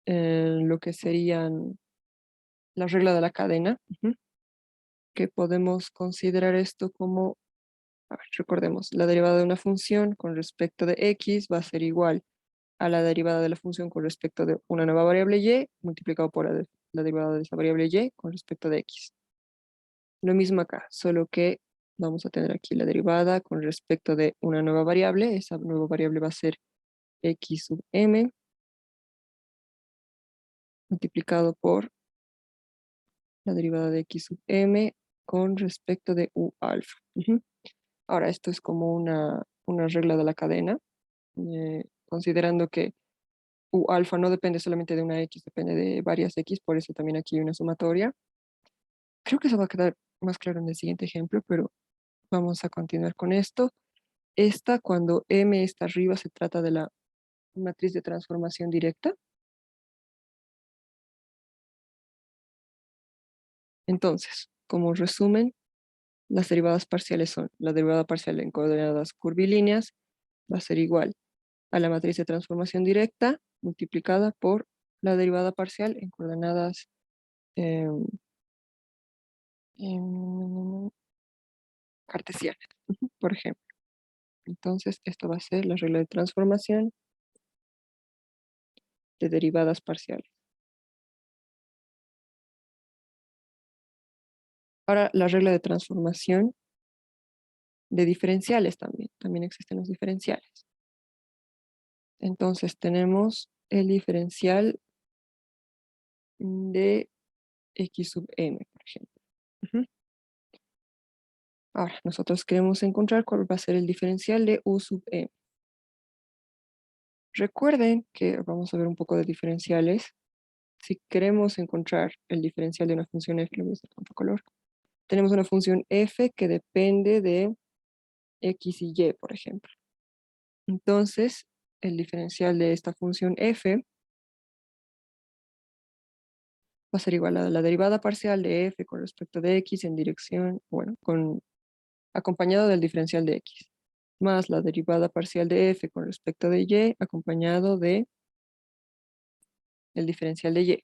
lo que serían la regla de la cadena, que podemos considerar esto como, a ver, recordemos, la derivada de una función con respecto de x va a ser igual a la derivada de la función con respecto de una nueva variable y multiplicado por la derivada de esa variable y con respecto de x. Lo mismo acá, solo que vamos a tener aquí la derivada con respecto de una nueva variable. Esa nueva variable va a ser x sub m multiplicado por la derivada de x sub m con respecto de u alfa. Ahora, esto es como una regla de la cadena, considerando que u alfa no depende solamente de una x, depende de varias x, por eso también aquí hay una sumatoria. Creo que eso va a quedar más claro en el siguiente ejemplo, pero vamos a continuar con esto. Esta, cuando m está arriba, se trata de la matriz de transformación directa. Entonces, como resumen, las derivadas parciales son, la derivada parcial en coordenadas curvilíneas va a ser igual a la matriz de transformación directa multiplicada por la derivada parcial en coordenadas em, cartesianas, por ejemplo. Entonces, esto va a ser la regla de transformación de derivadas parciales. Ahora, la regla de transformación de diferenciales también. También existen los diferenciales. Entonces, tenemos el diferencial de x sub m, por ejemplo. Ahora, nosotros queremos encontrar cuál va a ser el diferencial de u sub m. Recuerden que vamos a ver un poco de diferenciales. Si queremos encontrar el diferencial de una función f, lo voy a hacer con otro color. Tenemos una función f que depende de x y y, por ejemplo. Entonces, el diferencial de esta función f va a ser igual a la derivada parcial de f con respecto de x en dirección, bueno, acompañado del diferencial de x, más la derivada parcial de f con respecto de y, acompañado de el diferencial de y.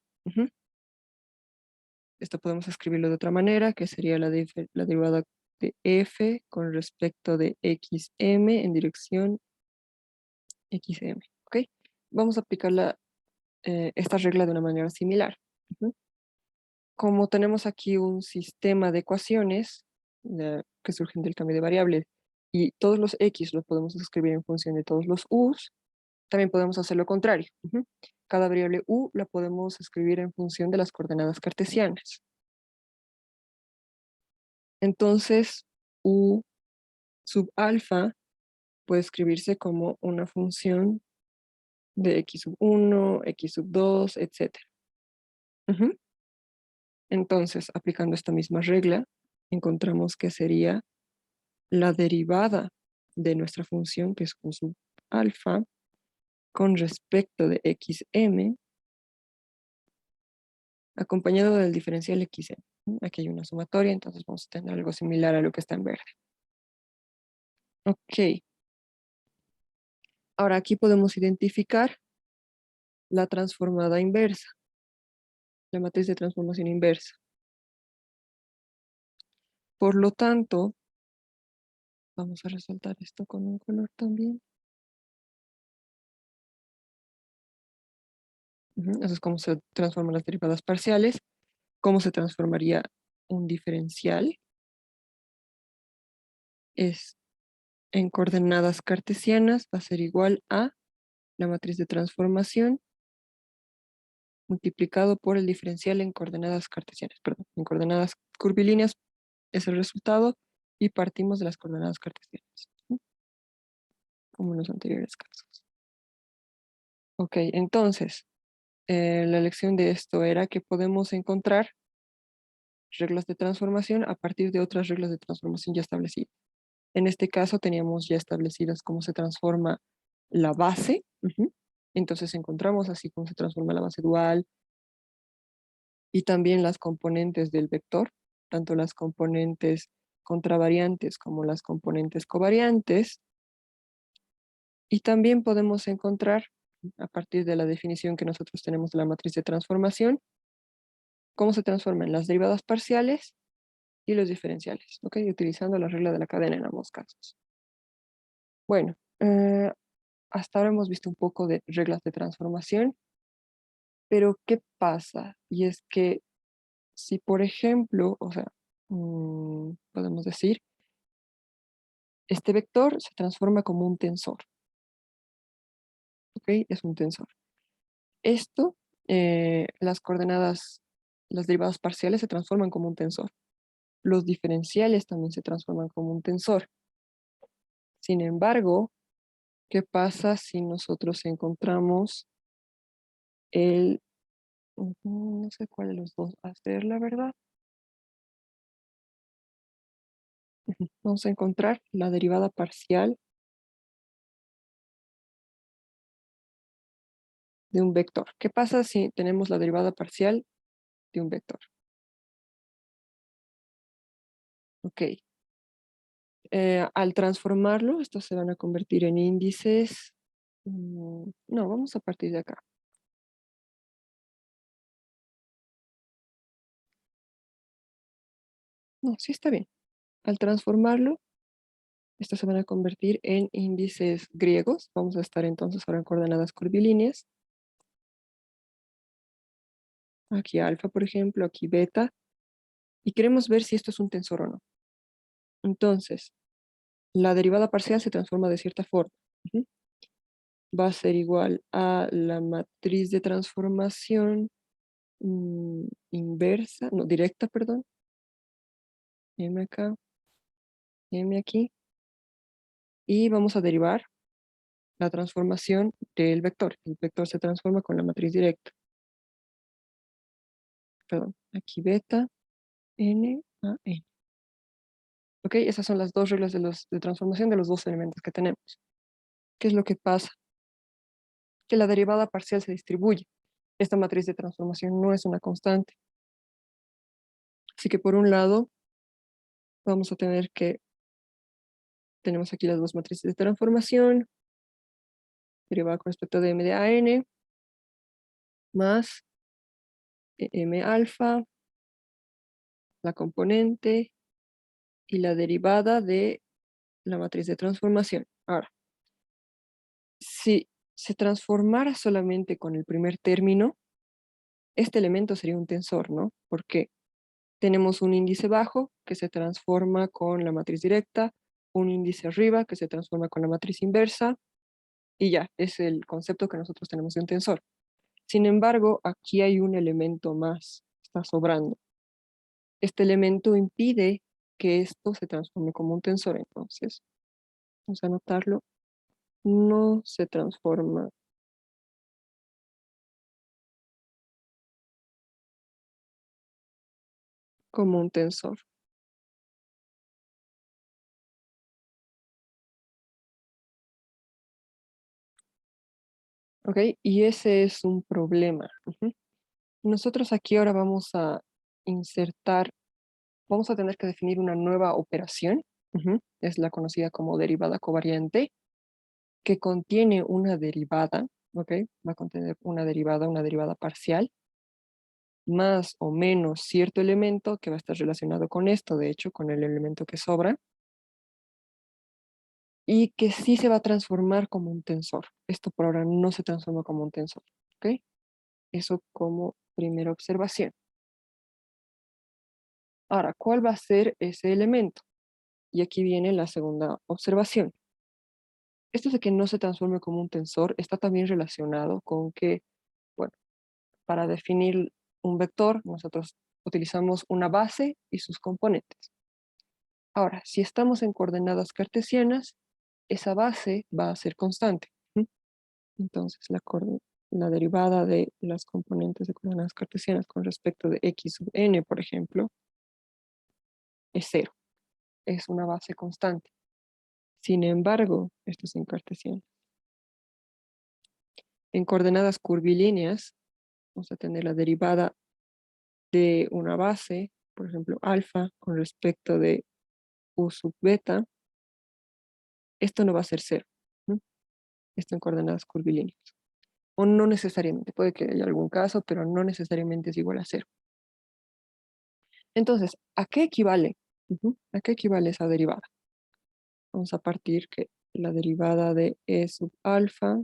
Esto podemos escribirlo de otra manera, que sería la derivada de f con respecto de xm en dirección xm. ¿Ok? Vamos a aplicar esta regla de una manera similar. Como tenemos aquí un sistema de ecuaciones que surgen del cambio de variable y todos los x los podemos escribir en función de todos los u's, también podemos hacer lo contrario. Cada variable u la podemos escribir en función de las coordenadas cartesianas. Entonces, u sub alfa puede escribirse como una función de x sub 1, x sub 2, etc. Entonces, aplicando esta misma regla, encontramos que sería la derivada de nuestra función, que es u sub alfa, con respecto de xm, acompañado del diferencial xm. Aquí hay una sumatoria, entonces vamos a tener algo similar a lo que está en verde. Ok. Ahora aquí podemos identificar la transformada inversa, la matriz de transformación inversa. Por lo tanto, vamos a resaltar esto con un color también. Eso es cómo se transforman las derivadas parciales. ¿Cómo se transformaría un diferencial? Es en coordenadas cartesianas va a ser igual a la matriz de transformación multiplicado por el diferencial en coordenadas cartesianas, perdón, en coordenadas curvilíneas es el resultado y partimos de las coordenadas cartesianas, ¿sí? Como en los anteriores casos. Ok, entonces, la lección de esto era que podemos encontrar reglas de transformación a partir de otras reglas de transformación ya establecidas. En este caso teníamos ya establecidas cómo se transforma la base. Entonces encontramos así cómo se transforma la base dual y también las componentes del vector, tanto las componentes contravariantes como las componentes covariantes. Y también podemos encontrar, a partir de la definición que nosotros tenemos de la matriz de transformación, cómo se transforman las derivadas parciales y los diferenciales, ¿ok? Utilizando la regla de la cadena en ambos casos. Bueno, hasta ahora hemos visto un poco de reglas de transformación, pero ¿qué pasa? Y es que si, por ejemplo, o sea, podemos decir, este vector se transforma como un tensor, ¿ok? Es un tensor. Esto, las coordenadas, las derivadas parciales se transforman como un tensor. Los diferenciales también se transforman como un tensor. Sin embargo, ¿qué pasa si nosotros encontramos el, no sé cuál de los dos hacer, la verdad? Vamos a encontrar la derivada parcial de un vector. ¿Qué pasa si tenemos la derivada parcial de un vector? Ok. Al transformarlo, estos se van a convertir en índices. No, vamos a partir de acá. No, sí está bien. Al transformarlo, estos se van a convertir en índices griegos. Vamos a estar entonces ahora en coordenadas curvilíneas. Aquí alfa, por ejemplo, aquí beta. Y queremos ver si esto es un tensor o no. Entonces, la derivada parcial se transforma de cierta forma. Va a ser igual a la matriz de transformación inversa, no, directa, perdón. M acá, M aquí. Y vamos a derivar la transformación del vector. El vector se transforma con la matriz directa. Perdón, aquí beta, n a n. Ok, esas son las dos reglas de transformación de los dos elementos que tenemos. ¿Qué es lo que pasa? Que la derivada parcial se distribuye. Esta matriz de transformación no es una constante. Así que por un lado, vamos a tener que, tenemos aquí las dos matrices de transformación, derivada con respecto de m de a n, más m alfa, la componente y la derivada de la matriz de transformación. Ahora, si se transformara solamente con el primer término, este elemento sería un tensor, ¿no? Porque tenemos un índice bajo que se transforma con la matriz directa, un índice arriba que se transforma con la matriz inversa, y ya, es el concepto que nosotros tenemos de un tensor. Sin embargo, aquí hay un elemento más, está sobrando. Este elemento impide que esto se transforme como un tensor, entonces, vamos a anotarlo, no se transforma como un tensor. ¿Ok? Y ese es un problema. Nosotros aquí ahora vamos a insertar, vamos a tener que definir una nueva operación, Es la conocida como derivada covariante, que contiene una derivada, ¿ok? Va a contener una derivada parcial, más o menos cierto elemento que va a estar relacionado con esto, de hecho, con el elemento que sobra, y que sí se va a transformar como un tensor. Esto por ahora no se transforma como un tensor, ¿ok? Eso como primera observación. Ahora, ¿cuál va a ser ese elemento? Y aquí viene la segunda observación. Esto de que no se transforme como un tensor está también relacionado con que, bueno, para definir un vector, nosotros utilizamos una base y sus componentes. Ahora, si estamos en coordenadas cartesianas, esa base va a ser constante. Entonces, la derivada de las componentes de coordenadas cartesianas con respecto de x sub n, por ejemplo, es cero. Es una base constante. Sin embargo, esto es en cartesiano. En coordenadas curvilíneas, vamos a tener la derivada de una base, por ejemplo, alfa, con respecto de u sub beta. Esto no va a ser cero. Esto en coordenadas curvilíneas. O no necesariamente, puede que haya algún caso, pero no necesariamente es igual a cero. Entonces, ¿a qué equivale? ¿A qué equivale esa derivada? Vamos a partir que la derivada de e sub alfa,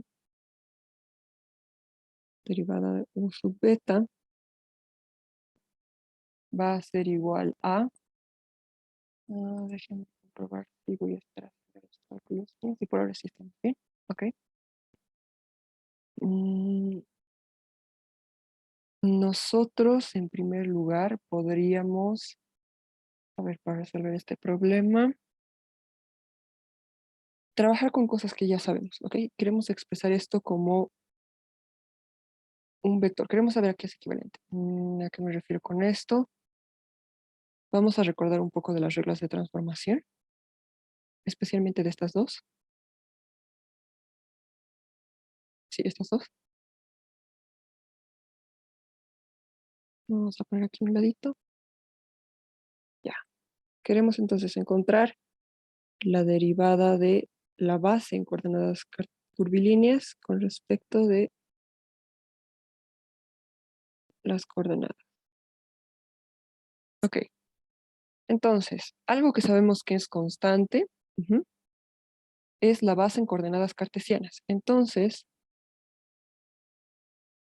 derivada de u sub beta, va a ser igual a... déjenme comprobar si voy a estar haciendo los cálculos bien, si por ahora sí estamos bien. Ok. Nosotros, en primer lugar, podríamos, a ver, para resolver este problema, trabajar con cosas que ya sabemos, ¿ok? Queremos expresar esto como un vector. Queremos saber a qué es equivalente. ¿A qué me refiero con esto? Vamos a recordar un poco de las reglas de transformación, especialmente de estas dos. Sí, estas dos. Vamos a poner aquí un ladito. Ya. Queremos entonces encontrar la derivada de la base en coordenadas curvilíneas con respecto de las coordenadas. Ok. Entonces, algo que sabemos que es constante es la base en coordenadas cartesianas. Entonces,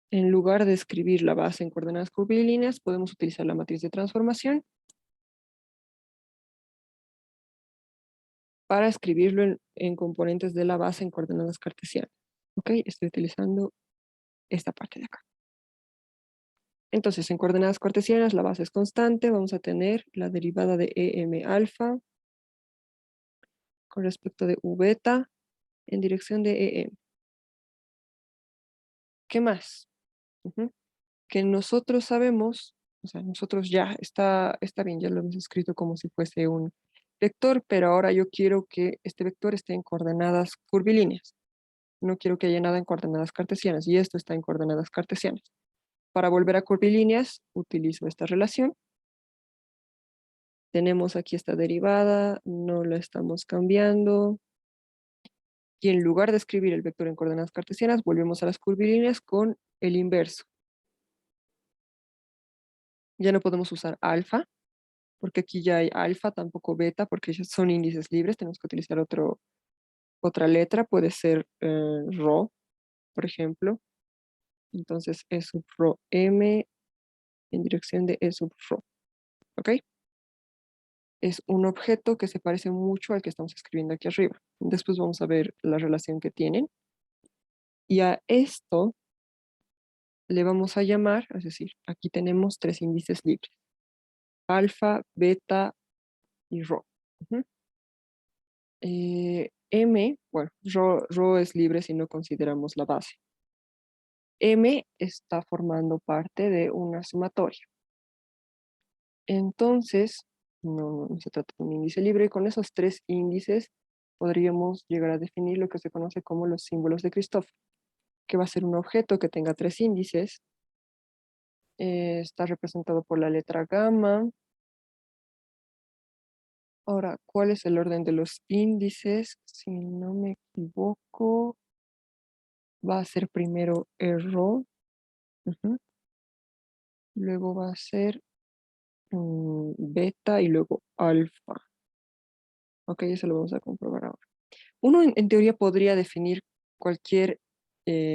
en lugar de escribir la base en coordenadas curvilíneas, podemos utilizar la matriz de transformación para escribirlo en componentes de la base en coordenadas cartesianas. Ok, estoy utilizando esta parte de acá. Entonces, en coordenadas cartesianas, la base es constante. Vamos a tener la derivada de em alfa con respecto de u beta en dirección de em. ¿Qué más? Que nosotros sabemos, o sea, nosotros ya, está bien, ya lo hemos escrito como si fuese un vector, pero ahora yo quiero que este vector esté en coordenadas curvilíneas. No quiero que haya nada en coordenadas cartesianas, y esto está en coordenadas cartesianas. Para volver a curvilíneas, utilizo esta relación. Tenemos aquí esta derivada, no la estamos cambiando. Y en lugar de escribir el vector en coordenadas cartesianas, volvemos a las curvilíneas con el inverso. Ya no podemos usar alfa, porque aquí ya hay alfa, tampoco beta, porque ellos son índices libres, tenemos que utilizar otra letra, puede ser rho, por ejemplo. Entonces E sub rho m en dirección de E sub rho, ¿ok? Es un objeto que se parece mucho al que estamos escribiendo aquí arriba. Después vamos a ver la relación que tienen. Y a esto le vamos a llamar, es decir, aquí tenemos tres índices libres. Alfa, beta y rho. M, bueno, rho es libre si no consideramos la base. M está formando parte de una sumatoria. Entonces, no se trata de un índice libre, y con esos tres índices podríamos llegar a definir lo que se conoce como los símbolos de Christoffel, que va a ser un objeto que tenga tres índices. Está representado por la letra gamma, Ahora, ¿cuál es el orden de los índices? Si no me equivoco, va a ser primero error, ujú, luego va a ser beta y luego alfa. Ok, eso lo vamos a comprobar ahora. Uno en teoría podría definir cualquier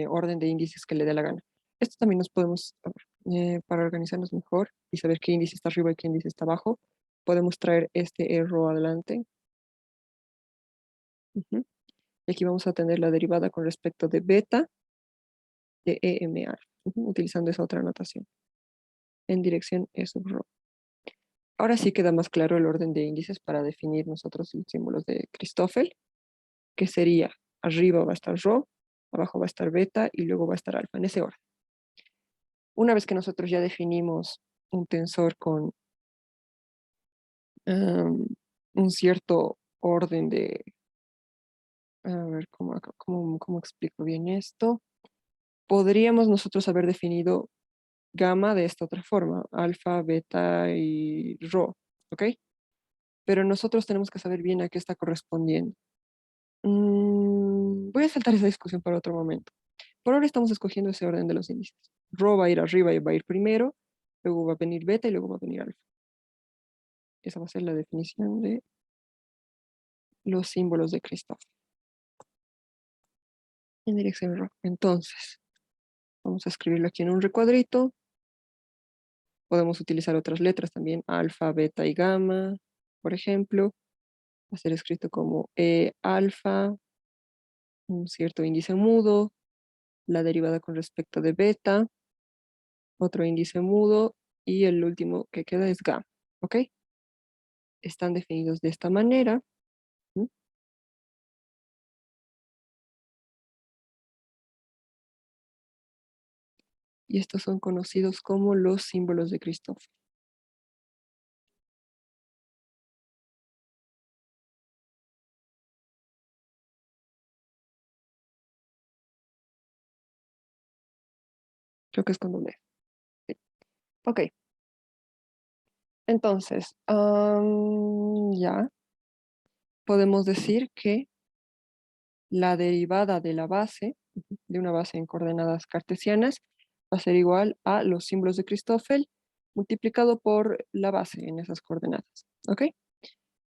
orden de índices que le dé la gana. Esto también nos podemos, a ver, para organizarnos mejor y saber qué índice está arriba y qué índice está abajo, podemos traer este error adelante. Ujú. Y aquí vamos a tener la derivada con respecto de beta de EMA, utilizando esa otra notación en dirección E sub rho. Ahora sí queda más claro el orden de índices para definir nosotros los símbolos de Christoffel, que sería arriba va a estar rho, abajo va a estar beta y luego va a estar alfa, en ese orden. Una vez que nosotros ya definimos un tensor con un cierto orden de, a ver, ¿cómo explico bien esto? Podríamos nosotros haber definido gamma de esta otra forma, alfa, beta y rho, ¿ok? Pero nosotros tenemos que saber bien a qué está correspondiendo. Voy a saltar esa discusión para otro momento. Por ahora estamos escogiendo ese orden de los índices. Rho va a ir arriba y va a ir primero, luego va a venir beta y luego va a venir alfa. Esa va a ser la definición de los símbolos de Christoph en dirección rho. Entonces, vamos a escribirlo aquí en un recuadrito. Podemos utilizar otras letras también, alfa, beta y gamma, por ejemplo. Va a ser escrito como E alfa, un cierto índice mudo, la derivada con respecto de beta, otro índice mudo y el último que queda es gamma. ¿Ok? Están definidos de esta manera. ¿Mm? Y estos son conocidos como los símbolos de Christoph. Creo que es con doble. Sí. Ok, entonces, ya podemos decir que la derivada de la base, de una base en coordenadas cartesianas, va a ser igual a los símbolos de Christoffel multiplicado por la base en esas coordenadas. ¿Ok?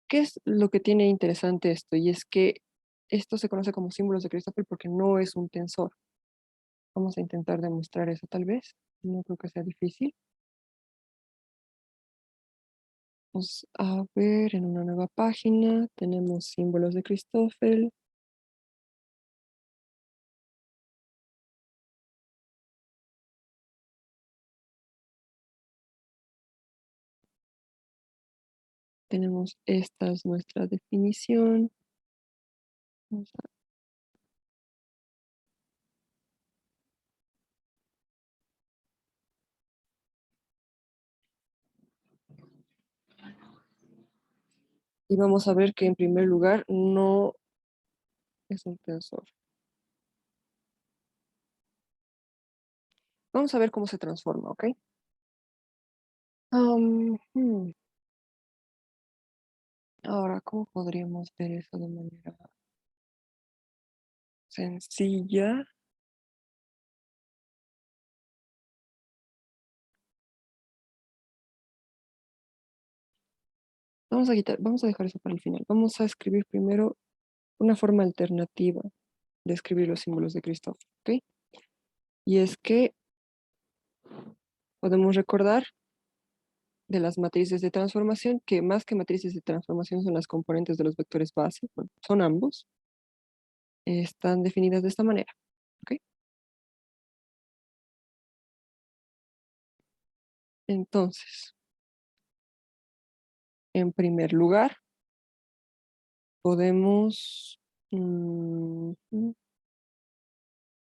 ¿Qué es lo que tiene interesante esto? Y es que esto se conoce como símbolos de Christoffel porque no es un tensor. Vamos a intentar demostrar eso tal vez. No creo que sea difícil. Vamos a ver en una nueva página. Tenemos símbolos de Christoffel. Tenemos esta es nuestra definición. Vamos a- Y vamos a ver que en primer lugar no es un tensor. Vamos a ver cómo se transforma, ¿ok? Ahora, ¿cómo podríamos ver eso de manera sencilla? Vamos a dejar eso para el final. Vamos a escribir primero una forma alternativa de escribir los símbolos de Christoph, ¿ok? Y es que podemos recordar de las matrices de transformación que más que matrices de transformación son las componentes de los vectores base, bueno, son ambos, están definidas de esta manera, ¿ok? Entonces, en primer lugar, podemos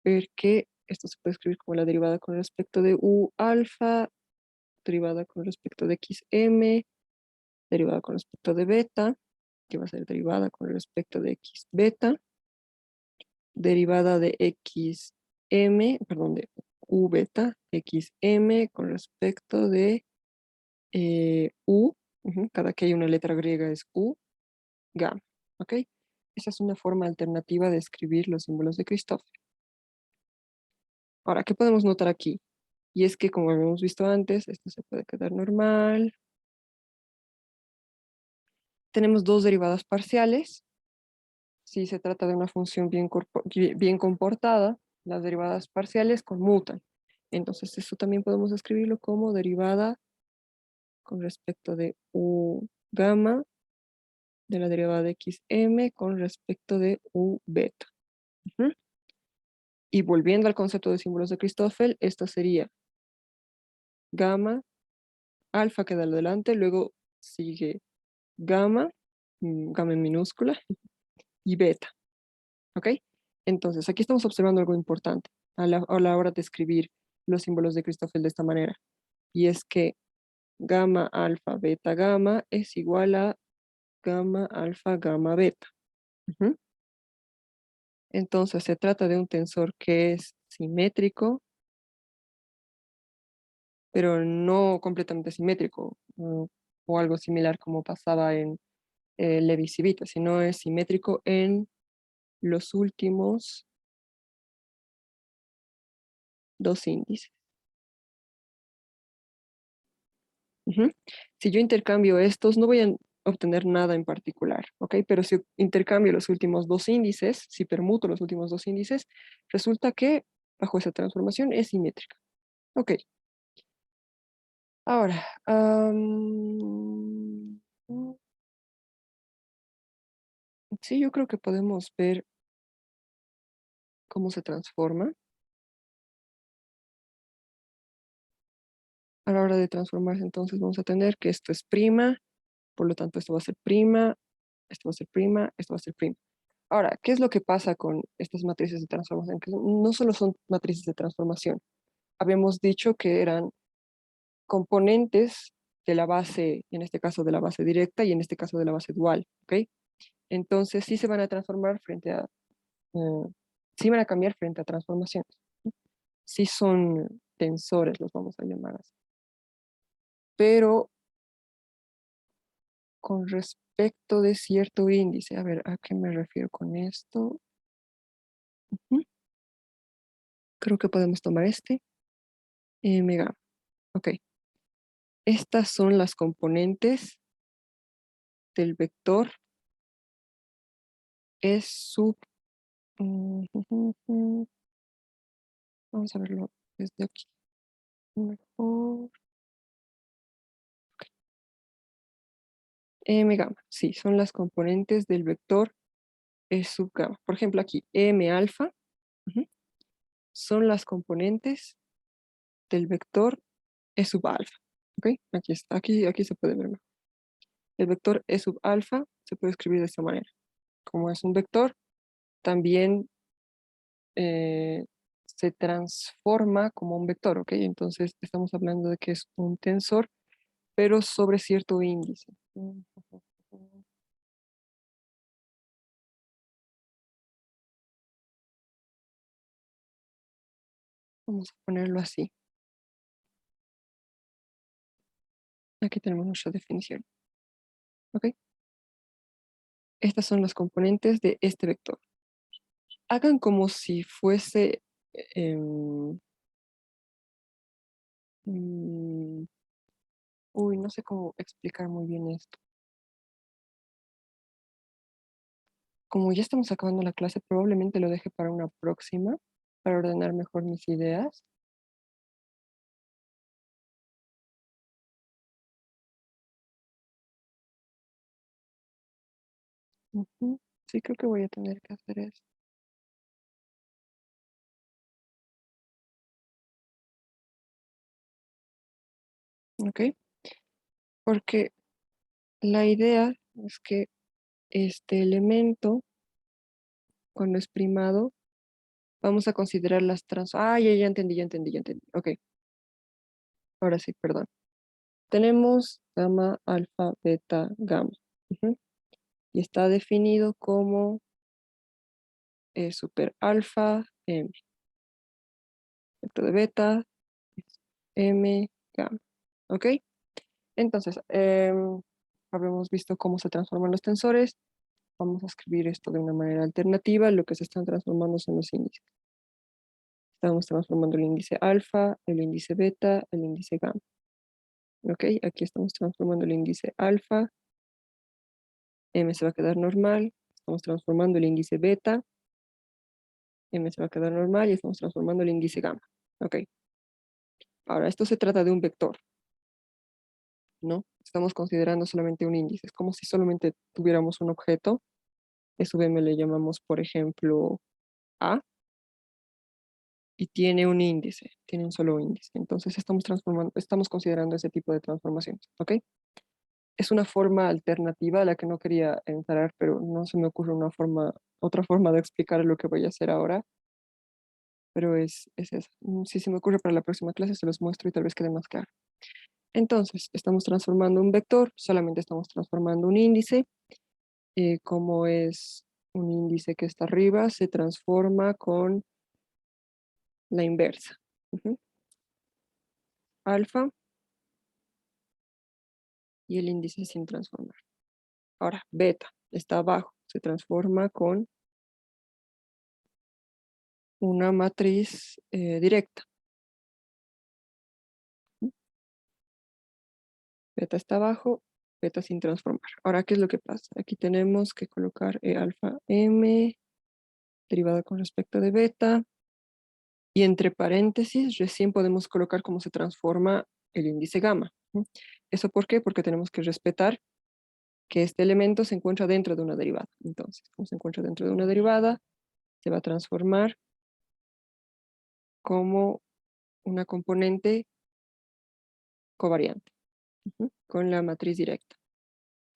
ver que esto se puede escribir como la derivada con respecto de U alfa, derivada con respecto de XM, derivada con respecto de beta, que va a ser derivada con respecto de X beta, derivada de XM, perdón, de U beta, XM con respecto de U, cada que hay una letra griega es U, gamma, ¿ok? Esa es una forma alternativa de escribir los símbolos de Christoffel. Ahora, ¿qué podemos notar aquí? Y es que, como habíamos visto antes, esto se puede quedar normal. Tenemos dos derivadas parciales. Si se trata de una función bien comportada, las derivadas parciales conmutan. Entonces, eso también podemos escribirlo como derivada con respecto de u gamma de la derivada de xm con respecto de u beta. Ujú. Y volviendo al concepto de símbolos de Christoffel, esto sería gamma, alfa queda adelante, luego sigue gamma, gamma en minúscula, y beta. ¿Ok? Entonces, aquí estamos observando algo importante a la hora de escribir los símbolos de Christoffel de esta manera. Y es que gamma, alfa, beta, gamma es igual a gamma, alfa, gamma, beta. Ujú. Entonces, se trata de un tensor que es simétrico, pero no completamente simétrico, o algo similar como pasaba en Levis y Vita, sino es simétrico en los últimos dos índices. Ujú. Si yo intercambio estos, no voy a obtener nada en particular, ¿ok? Pero si intercambio los últimos dos índices, si permuto los últimos dos índices, resulta que bajo esa transformación es simétrica. Ok. Ahora, sí, yo creo que podemos ver cómo se transforma. A la hora de transformarse, entonces vamos a tener que esto es prima, por lo tanto esto va a ser prima, esto va a ser prima, esto va a ser prima. Ahora, ¿qué es lo que pasa con estas matrices de transformación? Que no solo son matrices de transformación. Habíamos dicho que eran componentes de la base, en este caso de la base directa y en este caso de la base dual, ¿ok? Entonces sí se van a transformar frente a, sí van a cambiar frente a transformaciones. Sí son tensores, los vamos a llamar así. Pero con respecto de cierto índice, a ver, ¿a qué me refiero con esto? Ujú. Creo que podemos tomar este. Mega. Ok. Estas son las componentes del vector es sub... Vamos a verlo desde aquí. Mejor. M gamma. Sí, son las componentes del vector E sub gamma. Por ejemplo, aquí M alfa son las componentes del vector E sub alfa. ¿Ok? Aquí está. Aquí se puede ver mejor. El vector E sub alfa se puede escribir de esta manera. Como es un vector, también se transforma como un vector, ¿ok? Entonces estamos hablando de que es un tensor, pero sobre cierto índice. Vamos a ponerlo así. Aquí tenemos nuestra definición, ¿ok? Estas son las componentes de este vector. Hagan como si fuese... mm, uy, no sé cómo explicar muy bien esto. Como ya estamos acabando la clase, probablemente lo deje para una próxima, para ordenar mejor mis ideas. Ujú. Sí, creo que voy a tener que hacer eso. ¿Ok? Porque la idea es que este elemento, cuando es primado, vamos a considerar las trans... Ah, ya entendí, ya entendí, ya entendí. Ok, ahora sí, perdón. Tenemos gamma, alfa, beta, gamma. Ujú. Y está definido como super alfa, m. Vector de beta, m, gamma. ¿Ok? Entonces, habíamos visto cómo se transforman los tensores. vamos a escribir esto de una manera alternativa. Lo que se están transformando son los índices. Estamos transformando el índice alfa, el índice beta, el índice gamma. ¿Ok? Aquí estamos transformando el índice alfa. M se va a quedar normal. Estamos transformando el índice beta. M se va a quedar normal y estamos transformando el índice gamma. ¿Ok? Ahora, esto se trata de un vector, ¿no? Estamos considerando solamente un índice. Es como si solamente tuviéramos un objeto. SVM le llamamos, por ejemplo, A. Y tiene un índice, tiene un solo índice. Entonces estamos considerando ese tipo de transformaciones, ¿ok? Es una forma alternativa a la que no quería entrar, pero no se me ocurre otra forma de explicar lo que voy a hacer ahora, pero es esa. Si se me ocurre para la próxima clase se los muestro y tal vez quede más claro. Entonces, estamos transformando un vector, solamente estamos transformando un índice, como es un índice que está arriba, se transforma con la inversa. Ujú. Alfa y el índice sin transformar. Ahora, beta está abajo, se transforma con una matriz directa. Beta está abajo, beta sin transformar. Ahora, ¿qué es lo que pasa? Aquí tenemos que colocar alfa m, derivada con respecto de beta, y entre paréntesis recién podemos colocar cómo se transforma el índice gamma. ¿Eso por qué? Porque tenemos que respetar que este elemento se encuentra dentro de una derivada. Entonces, como se encuentra dentro de una derivada, se va a transformar como una componente covariante, con la matriz directa.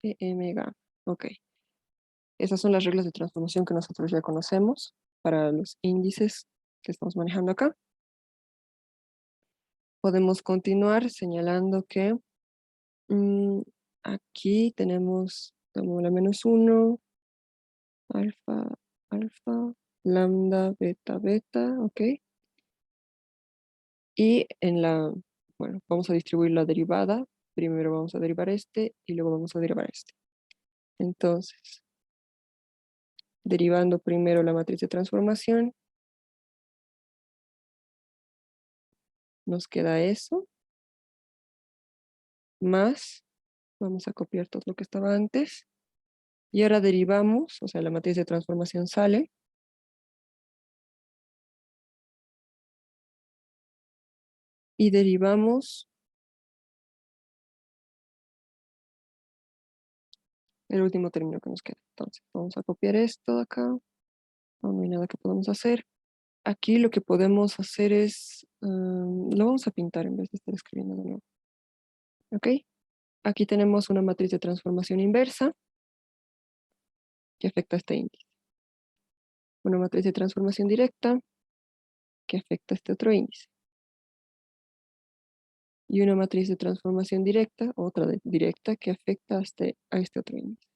M gamma. Ok. Esas son las reglas de transformación que nosotros ya conocemos para los índices que estamos manejando acá. Podemos continuar señalando que mm, aquí tenemos la menos 1, alfa, alfa, lambda, beta, beta, ok. Y bueno, vamos a distribuir la derivada. Primero vamos a derivar este y luego vamos a derivar este. Entonces, derivando primero la matriz de transformación, nos queda eso, más, vamos a copiar todo lo que estaba antes, y ahora derivamos, o sea, la matriz de transformación sale, y derivamos el último término que nos queda. Entonces, vamos a copiar esto de acá, no hay nada que podamos hacer. Aquí lo que podemos hacer es, lo vamos a pintar en vez de estar escribiendo de nuevo. ¿Ok? Aquí tenemos una matriz de transformación inversa que afecta a este índice. Una matriz de transformación directa que afecta a este otro índice. Y una matriz de transformación directa, directa que afecta a este otro índice.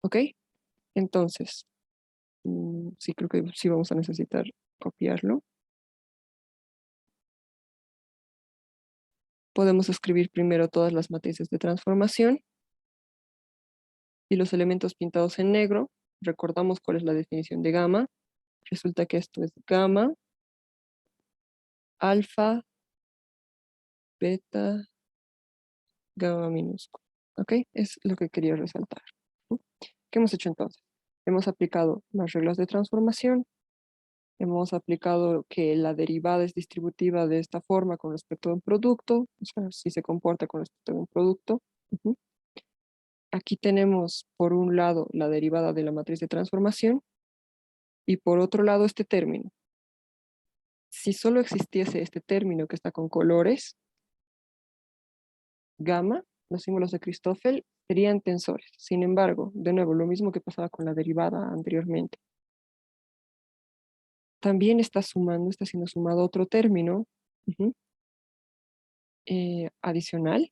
¿Ok? Entonces, sí creo que sí vamos a necesitar copiarlo. Podemos escribir primero todas las matrices de transformación y los elementos pintados en negro. Recordamos cuál es la definición de gamma. Resulta que esto es gamma, alfa, beta, gamma minúscula. ¿Ok? Es lo que quería resaltar. ¿Qué hemos hecho entonces? Hemos aplicado las reglas de transformación, hemos aplicado que la derivada es distributiva de esta forma con respecto a un producto, o sea, si se comporta con respecto a un producto. Aquí tenemos por un lado la derivada de la matriz de transformación y por otro lado este término. Si solo existiese este término que está con colores, gamma, los símbolos de Christoffel, serían tensores. Sin embargo, de nuevo, lo mismo que pasaba con la derivada anteriormente. También está siendo sumado otro término adicional,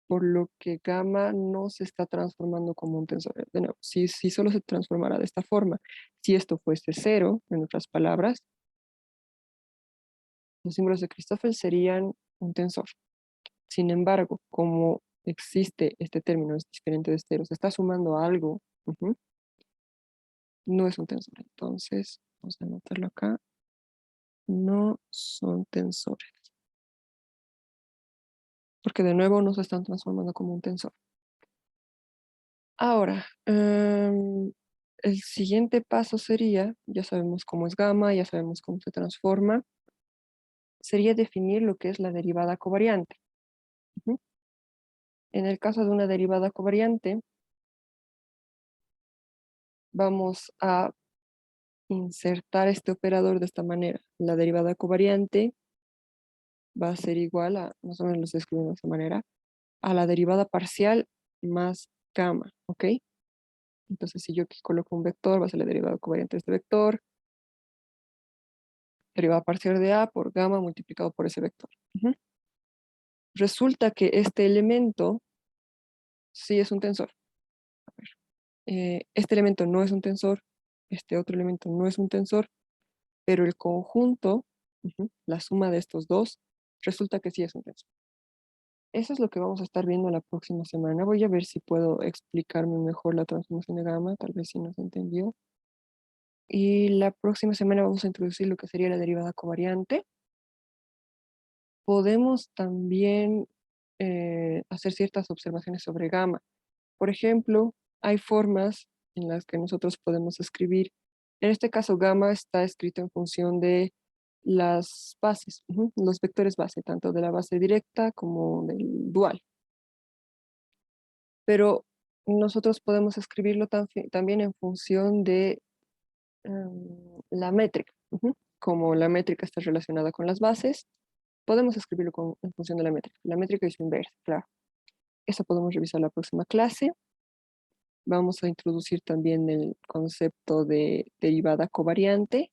por lo que gamma no se está transformando como un tensor. De nuevo, si solo se transformara de esta forma, si esto fuese cero, en otras palabras, los símbolos de Christoffel serían un tensor. Sin embargo, como existe este término, es diferente de cero, se está sumando a algo Ujú. No es un tensor. Entonces, vamos a anotarlo acá. No son tensores. Porque de nuevo no se están transformando como un tensor. Ahora, el siguiente paso sería, ya sabemos cómo es gamma, ya sabemos cómo se transforma, sería definir lo que es la derivada covariante. Ujú. En el caso de una derivada covariante, vamos a insertar este operador de esta manera. La derivada covariante va a ser igual a, más o menos lo escribo de esta manera, a la derivada parcial más gamma, ¿ok? Entonces, si yo aquí coloco un vector, va a ser la derivada covariante de este vector, derivada parcial de A por gamma multiplicado por ese vector. Ujú. Resulta que este elemento sí es un tensor. Este elemento no es un tensor, este otro elemento no es un tensor, pero el conjunto, la suma de estos dos, resulta que sí es un tensor. Eso es lo que vamos a estar viendo la próxima semana. Voy a ver si puedo explicarme mejor la transformación de gamma, tal vez si no se entendió. Y la próxima semana vamos a introducir lo que sería la derivada covariante. Podemos también hacer ciertas observaciones sobre gamma. Por ejemplo, hay formas en las que nosotros podemos escribir. En este caso, gamma está escrito en función de las bases, los vectores base, tanto de la base directa como del dual. Pero nosotros podemos escribirlo también en función de la métrica. Como la métrica está relacionada con las bases, podemos escribirlo en función de la métrica. La métrica es inversa, claro. Eso podemos revisar la próxima clase. Vamos a introducir también el concepto de derivada covariante.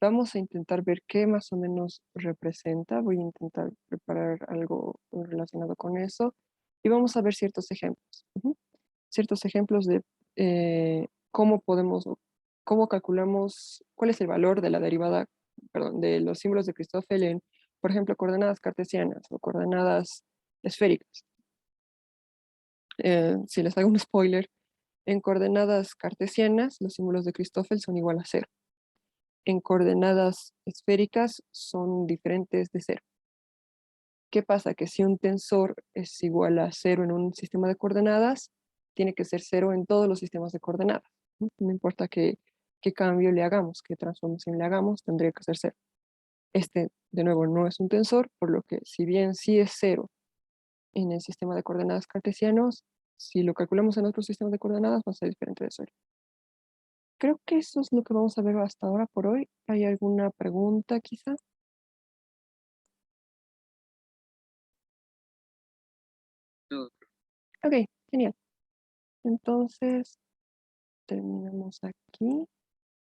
Vamos a intentar ver qué más o menos representa. Voy a intentar preparar algo relacionado con eso. Y vamos a ver ciertos ejemplos. Ciertos ejemplos de cómo podemos, cómo calculamos, cuál es el valor de la derivada, perdón, de los símbolos de Christoffel en, por ejemplo, coordenadas cartesianas o coordenadas esféricas. Si les hago un spoiler, en coordenadas cartesianas, los símbolos de Christoffel son igual a cero. En coordenadas esféricas son diferentes de cero. ¿Qué pasa? Que si un tensor es igual a cero en un sistema de coordenadas, tiene que ser cero en todos los sistemas de coordenadas. No importa qué cambio le hagamos, qué transformación le hagamos, tendría que ser cero. Este, de nuevo, no es un tensor, por lo que si bien sí es cero en el sistema de coordenadas cartesianos, si lo calculamos en otro sistema de coordenadas, va a ser diferente de cero. Creo que eso es lo que vamos a ver hasta ahora por hoy. ¿Hay alguna pregunta quizá? No, Ok, genial. Entonces, terminamos aquí.